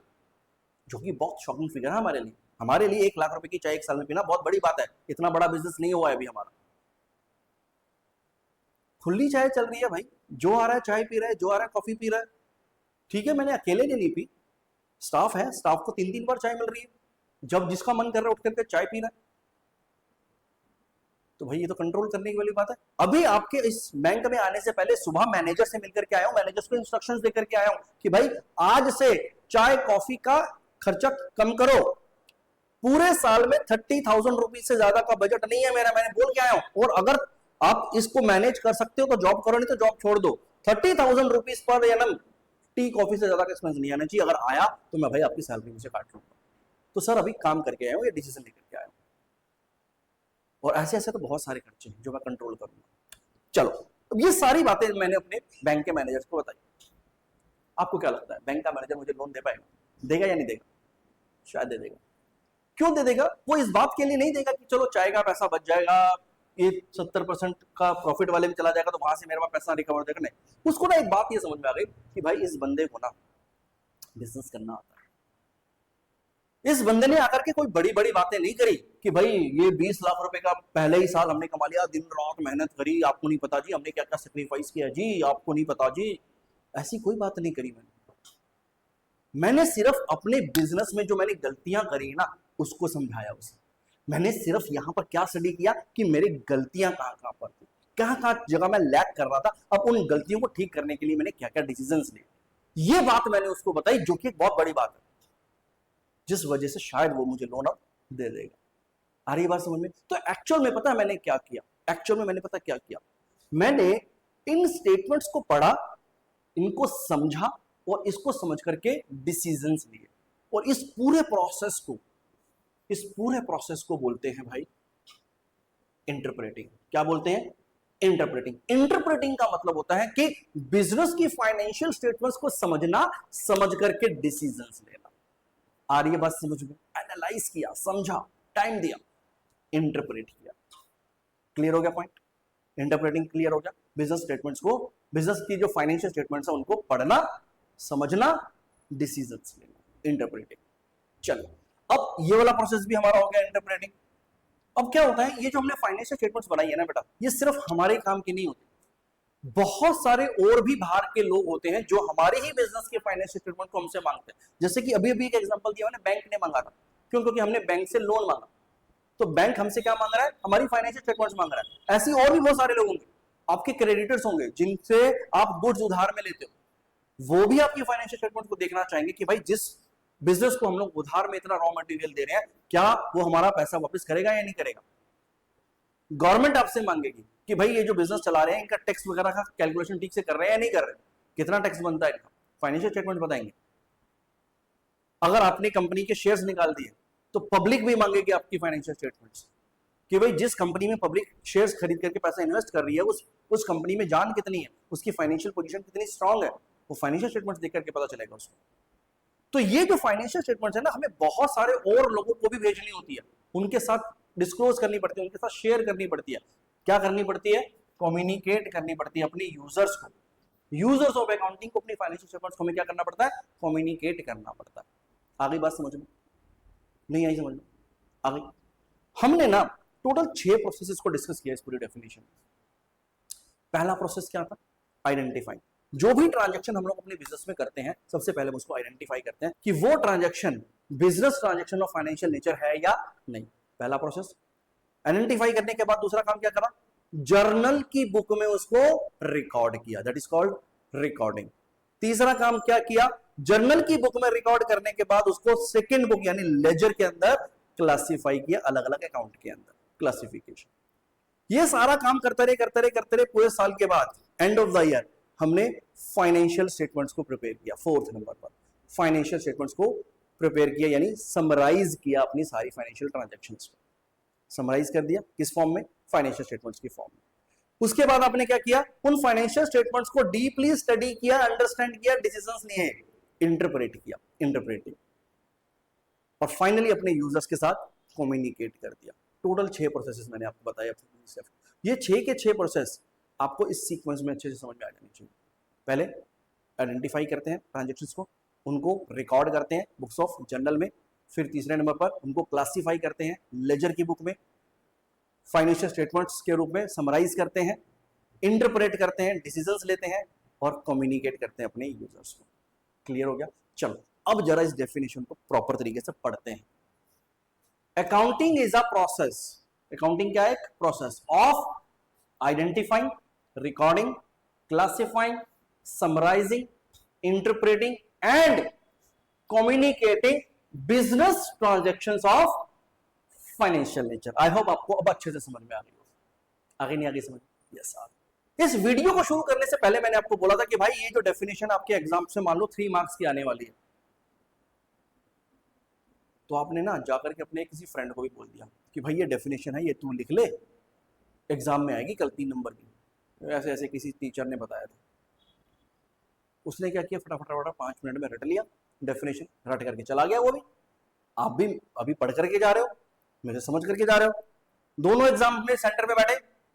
जो कि बहुत शॉकिंग फिगर है हमारे लिए। हमारे लिए 1 लाख रुपए की चाय एक साल में पीना बहुत बड़ी बात है, इतना बड़ा बिजनेस नहीं हुआ है अभी हमारा। खुली चाय चल रही है भाई, जो आ रहा है चाय पी रहा है, जो आ रहा है कॉफी पी रहा है। ठीक है, मैंने अकेले ने नहीं पी, स्टाफ है, स्टाफ को 3-3 बार चाय मिल रही है, जब जिसका मन कर रहा है उठ करके चाय पी रहा है। तो भाई ये तो कंट्रोल करने की वाली बात है। अभी आपके इस बैंक में आने से पहले सुबह मैनेजर से मिलकर के आया हूं, मैनेजर्स को इंस्ट्रक्शंस देकर के आया हूं कि भाई आज से चाय कॉफी का खर्चा कम करो, पूरे साल में 30,000 रुपीज से ज्यादा का बजट नहीं है मेरा, मैंने बोल के आया हूं। और अगर आप इसको मैनेज कर सकते हो तो जॉब करो, नहीं तो जॉब छोड़ दो। 30,000 rupees per annum tea coffee से ज्यादा का एक्सपेंस नहीं आना चाहिए, अगर आया तो मैं भाई आपकी सैलरी में से काट लूंगा। तो सर अभी काम करके आया हूं, ये डिसीजन लेकर के आया हूं। और ऐसे ऐसे तो बहुत सारे खर्चे हैं जो मैं कंट्रोल करूंगा। चलो, अब ये सारी बातें मैंने अपने बैंक के मैनेजर्स को बताई। आपको क्या लगता है बैंक का मैनेजर मुझे लोन दे पाएगा? देगा या नहीं देगा? शायद दे देगा। क्यों दे देगा? वो इस बात के लिए नहीं देगा कि चलो चाय का पैसा बच जाएगा, ये 70% का प्रॉफिट वाले भी चला जाएगा तो वहां से मेरे पास पैसा रिकवर देगा, नहीं। उसको ना एक बात ये समझ में आ गई कि भाई इस बंदे को ना बिजनेस करना आता है। इस बंदे ने आकर के कोई बड़ी बड़ी बातें नहीं करी कि भाई ये 20 लाख रुपए का पहले ही साल हमने कमा लिया, दिन रात मेहनत करी, आपको नहीं पता जी हमने क्या क्या सेक्रीफाइस किया जी, आपको नहीं पता जी। ऐसी कोई बात नहीं करी मैंने सिर्फ अपने बिजनेस में जो मैंने गलतियां करी ना उसको समझाया उसे। मैंने सिर्फ यहां पर क्या स्टडी किया कि मेरी गलतियां कहां कहां पर थी, कहां कहां जगह मैं लैग कर रहा था, अब उन गलतियों को ठीक करने के लिए मैंने क्या क्या डिसीजंस लिए, ये बात मैंने उसको बताई, जो कि एक बहुत बड़ी बात है, जिस वजह से शायद वो मुझे लोन अब दे देगा। आ रही बात समझ में? तो एक्चुअल में पता है मैंने क्या किया? एक्चुअल में मैंने पता क्या किया, मैंने इन स्टेटमेंट्स को पढ़ा, इनको समझा और इसको समझ करके डिसीजंस लिए। और इस पूरे प्रोसेस को बोलते हैं भाई इंटरप्रेटिंग। क्या बोलते हैं? इंटरप्रेटिंग। इंटरप्रेटिंग का मतलब होता है कि बिजनेस की फाइनेंशियल स्टेटमेंट्स को समझना, समझ करके डिसीजंस लेना। आ रही है बात समझ में? एनालाइज किया, समझा, टाइम दिया, इंटरप्रेट किया। क्लियर हो गया पॉइंट? इंटरप्रेटिंग क्लियर हो गया। बिजनेस स्टेटमेंट्स को, बिजनेस की जो फाइनेंशियल स्टेटमेंट्स है उनको पढ़ना, समझना, डिसीजंस लेना, इंटरप्रेटिंग। चलो, अब ये वाला प्रोसेस भी हमारा हो गया इंटरप्रेटिंग। अब क्या होता है, ये जो हमने फाइनेंशियल स्टेटमेंट्स बनाई है ना बेटा, ये सिर्फ हमारे काम की नहीं होती, बहुत सारे और भी बाहर के लोग होते हैं जो हमारे ही बिजनेस के फाइनेंशियल स्टेटमेंट को हमसे मांगते हैं। जैसे कि अभी अभी एक एग्जांपल दिया मैंने, बैंक ने मांगा था। क्यों? क्योंकि हमने बैंक से लोन मांगा, तो बैंक हमसे क्या मांग रहा है? हमारी फाइनेंशियल स्टेटमेंट्स मांग रहा है। ऐसे और भी बहुत सारे लोग होंगे, आपके क्रेडिटर्स होंगे जिनसे आप गुड्स उधार में लेते हो, वो भी आपकी फाइनेंशियल स्टेटमेंट को देखना चाहेंगे कि भाई जिस बिजनेस को हम लोग उधार में इतना रॉ मटेरियल दे रहे हैं, क्या वो हमारा पैसा वापस करेगा या नहीं करेगा। गवर्नमेंट आपसे मांगेगी कि भाई ये जो बिजनेस चला रहे हैं इनका टैक्स वगैरह का कैलकुलेशन ठीक से कर रहे हैं या नहीं कर रहे, कितना टैक्स बनता है इनका, फाइनेंशियल स्टेटमेंट बताएंगे। अगर आपने कंपनी के शेयर्स निकाल दिए तो पब्लिक भी मांगेगी आपकी फाइनेंशियल स्टेटमेंट्स कि भाई जिस कंपनी में पब्लिक शेयर्स खरीद करके पैसा इन्वेस्ट कर रही है उस कंपनी में जान कितनी है, उसकी फाइनेंशियल पोजीशन कितनी स्ट्रांग है, वो फाइनेंशियल स्टेटमेंट्स देख करके पता चलेगा उसको। तो ये जो फाइनेंशियल स्टेटमेंट्स है ना, हमें बहुत सारे और लोगों को भी भेजनी होती है, उनके साथ डिस्क्लोज करनी पड़ती है, उनके साथ शेयर करनी पड़ती है। क्या करनी पड़ती है? कम्युनिकेट करनी पड़ती है अपने यूजर्स को, यूजर्स ऑफ अकाउंटिंग को अपनी फाइनेंशियल स्टेटमेंट्स को हमें क्या करना पड़ता है? कम्युनिकेट करना पड़ता है। आगे बात समझ में? नहीं आई समझ में? आगे हमने ना टोटल 6 प्रोसेसेस को डिस्कस किया इस पूरी डेफिनेशन में। पहला प्रोसेस क्या था? आइडेंटिफाई। जो भी ट्रांजैक्शन हम लोग अपने बिजनेस में करते हैं, सबसे पहले हम उसको आइडेंटिफाई करते हैं कि वो transaction business transaction of financial nature है या नहीं। पहला प्रोसेस आइडेंटिफाई करने के बाद दूसरा काम क्या करा? जर्नल की बुक में उसको रिकॉर्ड किया, दैट इज कॉल्ड रिकॉर्डिंग। तीसरा काम क्या किया? जर्नल की बुक में रिकॉर्ड करने के बाद उसको सेकंड बुक यानी लेजर के अंदर क्लासिफाई किया, अलग अलग अकाउंट के अंदर क्लासिफिकेशन। ये सारा काम करते रहे पूरे साल के बाद एंड ऑफ द ईयर हमने फाइनेंशियल स्टेटमेंट्स को प्रिपेयर किया। 4th नंबर पर फाइनेंशियल स्टेटमेंट्स को प्रिपेयर किया, यानी समराइज किया अपनी सारी फाइनेंशियल ट्रांजैक्शंस को, समराइज कर दिया किस फॉर्म में? फाइनेंशियल स्टेटमेंट्स की फॉर्म में। उसके बाद आपने क्या किया? उन फाइनेंशियल स्टेटमेंट्स को डीपली स्टडी किया, अंडरस्टैंड किया, डिसीजंस लिए, इंटरप्रेट किया, इंटरप्रेटिंग, और फाइनली अपने यूजर्स के साथ कम्युनिकेट कर दिया। टोटल 6 प्रोसेसेस मैंने आपको बताया। ये 6 के 6 प्रोसेस आपको इस सीक्वेंस में अच्छे से समझ में आ जानी चाहिए। पहले आइडेंटिफाई करते हैं ट्रांजेक्शन्स को, उनको रिकॉर्ड करते हैं बुक्स ऑफ जर्नल में, फिर तीसरे नंबर पर उनको क्लासीफाई करते हैं लेजर की बुक में, फाइनेंशियल स्टेटमेंट्स के रूप में समराइज करते हैं, इंटरप्रेट करते हैं, डिसीजंस लेते हैं और कम्युनिकेट करते हैं अपने यूजर्स को। क्लियर हो गया? चलो अब जरा इस डेफिनेशन को प्रॉपर तरीके से पढ़ते हैं। Accounting is a process, accounting क्या है? एक process of identifying, recording, classifying, summarising, interpreting and communicating business transactions of financial nature. I hope आपको अब अच्छे से समझ में आ गई हो। आगे नहीं आगे समझ? Yes sir. इस वीडियो को शुरू करने से पहले मैंने आपको बोला था कि भाई ये जो डेफिनेशन आपके एग्जाम से मान लो 3 मार्क्स की आने वाली है, तो आपने ना जाकर के अपने किसी फ्रेंड को भी बोल दिया कि भाई ये डेफिनेशन है, ये तू लिख ले, एग्जाम में आएगी कल 3 नंबर की। ऐसे ऐसे किसी टीचर ने बताया था। उसने क्या किया, फटाफट 5 मिनट में रट लिया डेफिनेशन, रट करके चला गया वो भी। आप भी अभी पढ़ करके जा रहे हो, मेरे समझ करके जा रहे हो। दोनों एग्जाम में सेंटर में बैठे,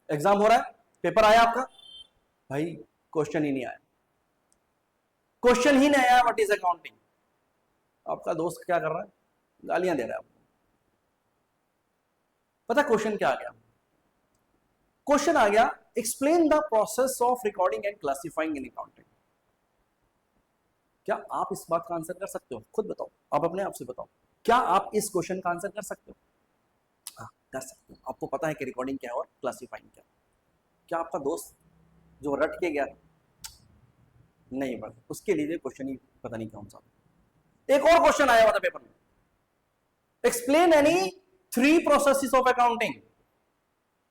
एग्जाम हो रहा है, पेपर आया आपका, भाई क्वेश्चन ही नहीं आया, क्वेश्चन ही नहीं आया व्हाट इज अकाउंटिंग। आपका दोस्त क्या कर रहा है? गालियां दे रहा है आपको। पता क्वेश्चन क्या आ गया? क्वेश्चन आ गया explain the process of recording and classifying in accounting. क्या आप इस बात का आंसर कर सकते हो? खुद बताओ, आप अपने आप से बताओ, क्या आप इस क्वेश्चन का आंसर कर सकते हो? हाँ कर सकते हो। आपको पता है कि रिकॉर्डिंग क्या है और क्लासिफाइंग क्या है। क्या आपका दोस्त जो रट के गया नहीं पढ़ा, उसके लिए क्वेश्चन ही पता नहीं कौन सा। एक और क्वेश्चन आया हुआ था पेपर में, explain any 3 processes of accounting.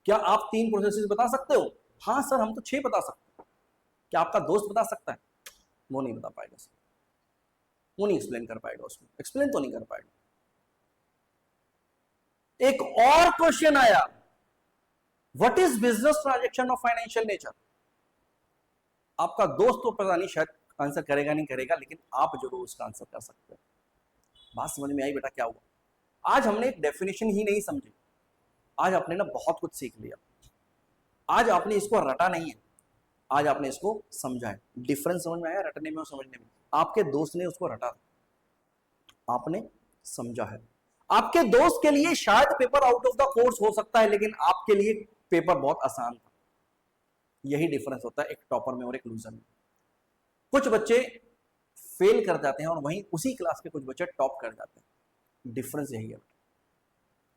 क्या आप 3 प्रोसेसेस बता सकते हो? हाँ सर हम तो 6 बता सकते हैं। क्या आपका दोस्त बता सकता है? वो नहीं बता पाएगा सर, वो नहीं एक्सप्लेन कर पाएगा, उसको एक्सप्लेन तो नहीं कर पाएगा। एक और क्वेश्चन आया, what is business transaction of financial nature. आपका दोस्त तो पता नहीं शायद आंसर करेगा नहीं करेगा, लेकिन आप जरूर उसका आंसर कर सकते हैं। बात समझ में आई बेटा? क्या हुआ, आज हमने एक डेफिनेशन ही नहीं समझी, आज आपने ना बहुत कुछ सीख लिया। आज आपने इसको रटा नहीं है, आज आपने इसको समझा है। डिफरेंस समझ में आया रटने में और समझने में? आपके दोस्त ने उसको रटा था, आपने समझा है। आपके दोस्त के लिए शायद paper out of the course हो सकता है, लेकिन आपके लिए पेपर बहुत आसान था। यही डिफरेंस होता है एक टॉपर में और एक लूजर में। कुछ बच्चे फेल कर जाते हैं और वहीं उसी क्लास के कुछ बच्चे टॉप कर जाते हैं। डिफरेंस यही है।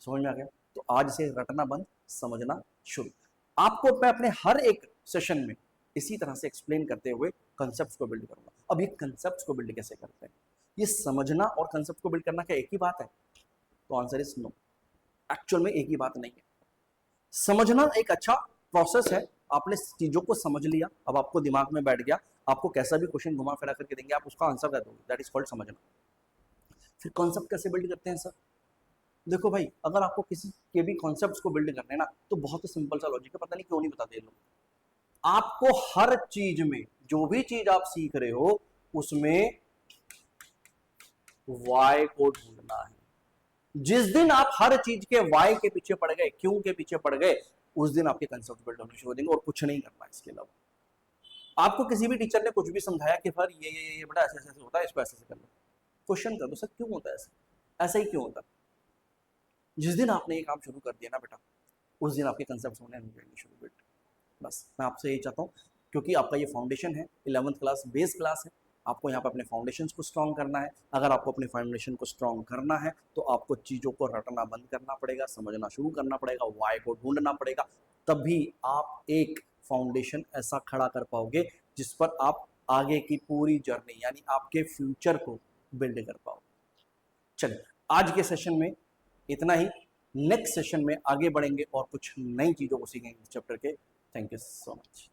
समझ में आ गया? तो आज से रटना बंद, समझना शुरू। आपको मैं अपने हर एक सेशन में इसी तरह से एक्सप्लेन करते हुए कंसेप्ट्स को बिल्ड करूंगा। अब ये कंसेप्ट्स को बिल्ड कैसे करते हैं? ये समझना और कंसेप्ट को बिल्ड करना क्या एक ही बात है? तो आंसर इज नो, एक्चुअल में एक ही बात नहीं है। समझना एक अच्छा प्रोसेस है, आपने चीजों को समझ लिया, अब आपको दिमाग में बैठ गया, आपको कैसा भी क्वेश्चन घुमा फिरा करके देंगे आप उसका आंसर दे दोगे, दैट इज कॉल्ड समझना। फिर कॉन्सेप्ट कैसे बिल्ड करते हैं सर? देखो भाई, अगर आपको किसी के भी कॉन्सेप्ट्स को बिल्ड करने ना, तो बहुत ही सिंपल सा लॉजिक है, पता नहीं क्यों नहीं बताते लोग। आपको हर चीज में, जो भी चीज आप सीख रहे हो उसमें वाई को ढूंढना है। जिस दिन आप हर चीज के वाई के पीछे पड़ गए, क्यों के पीछे पड़ गए, उस दिन आपके कंसेप्ट बिल्ड होने शुरू हो जाएंगे और कुछ नहीं करना इसके अलावा। आपको किसी भी टीचर ने कुछ भी समझाया कि सर ये बड़ा ऐसे ऐसे होता है, इसको ऐसे कर लो, क्वेश्चन कर दो सर क्यों होता है ऐसा ही क्यों होता है? जिस दिन आपने ये काम शुरू कर दिया ना बेटा, उस दिन आपके कंसेप्ट होने शुरू बिल्ड। बस मैं आपसे यही चाहता हूँ, क्योंकि आपका ये फाउंडेशन है, 11th क्लास बेस क्लास है, आपको यहाँ पर अपने फाउंडेशंस को स्ट्रॉन्ग करना है। अगर आपको अपने फाउंडेशन को स्ट्रॉन्ग करना है तो आपको चीज़ों को रटना बंद करना पड़ेगा, समझना शुरू करना पड़ेगा, वाई को ढूंढना पड़ेगा, तभी आप एक फाउंडेशन ऐसा खड़ा कर पाओगे जिस पर आप आगे की पूरी जर्नी यानी आपके फ्यूचर को बिल्ड कर पाओ। चलिए आज के सेशन में इतना ही, नेक्स्ट सेशन में आगे बढ़ेंगे और कुछ नई चीज़ों को सीखेंगे इस चैप्टर के। Thank you so much.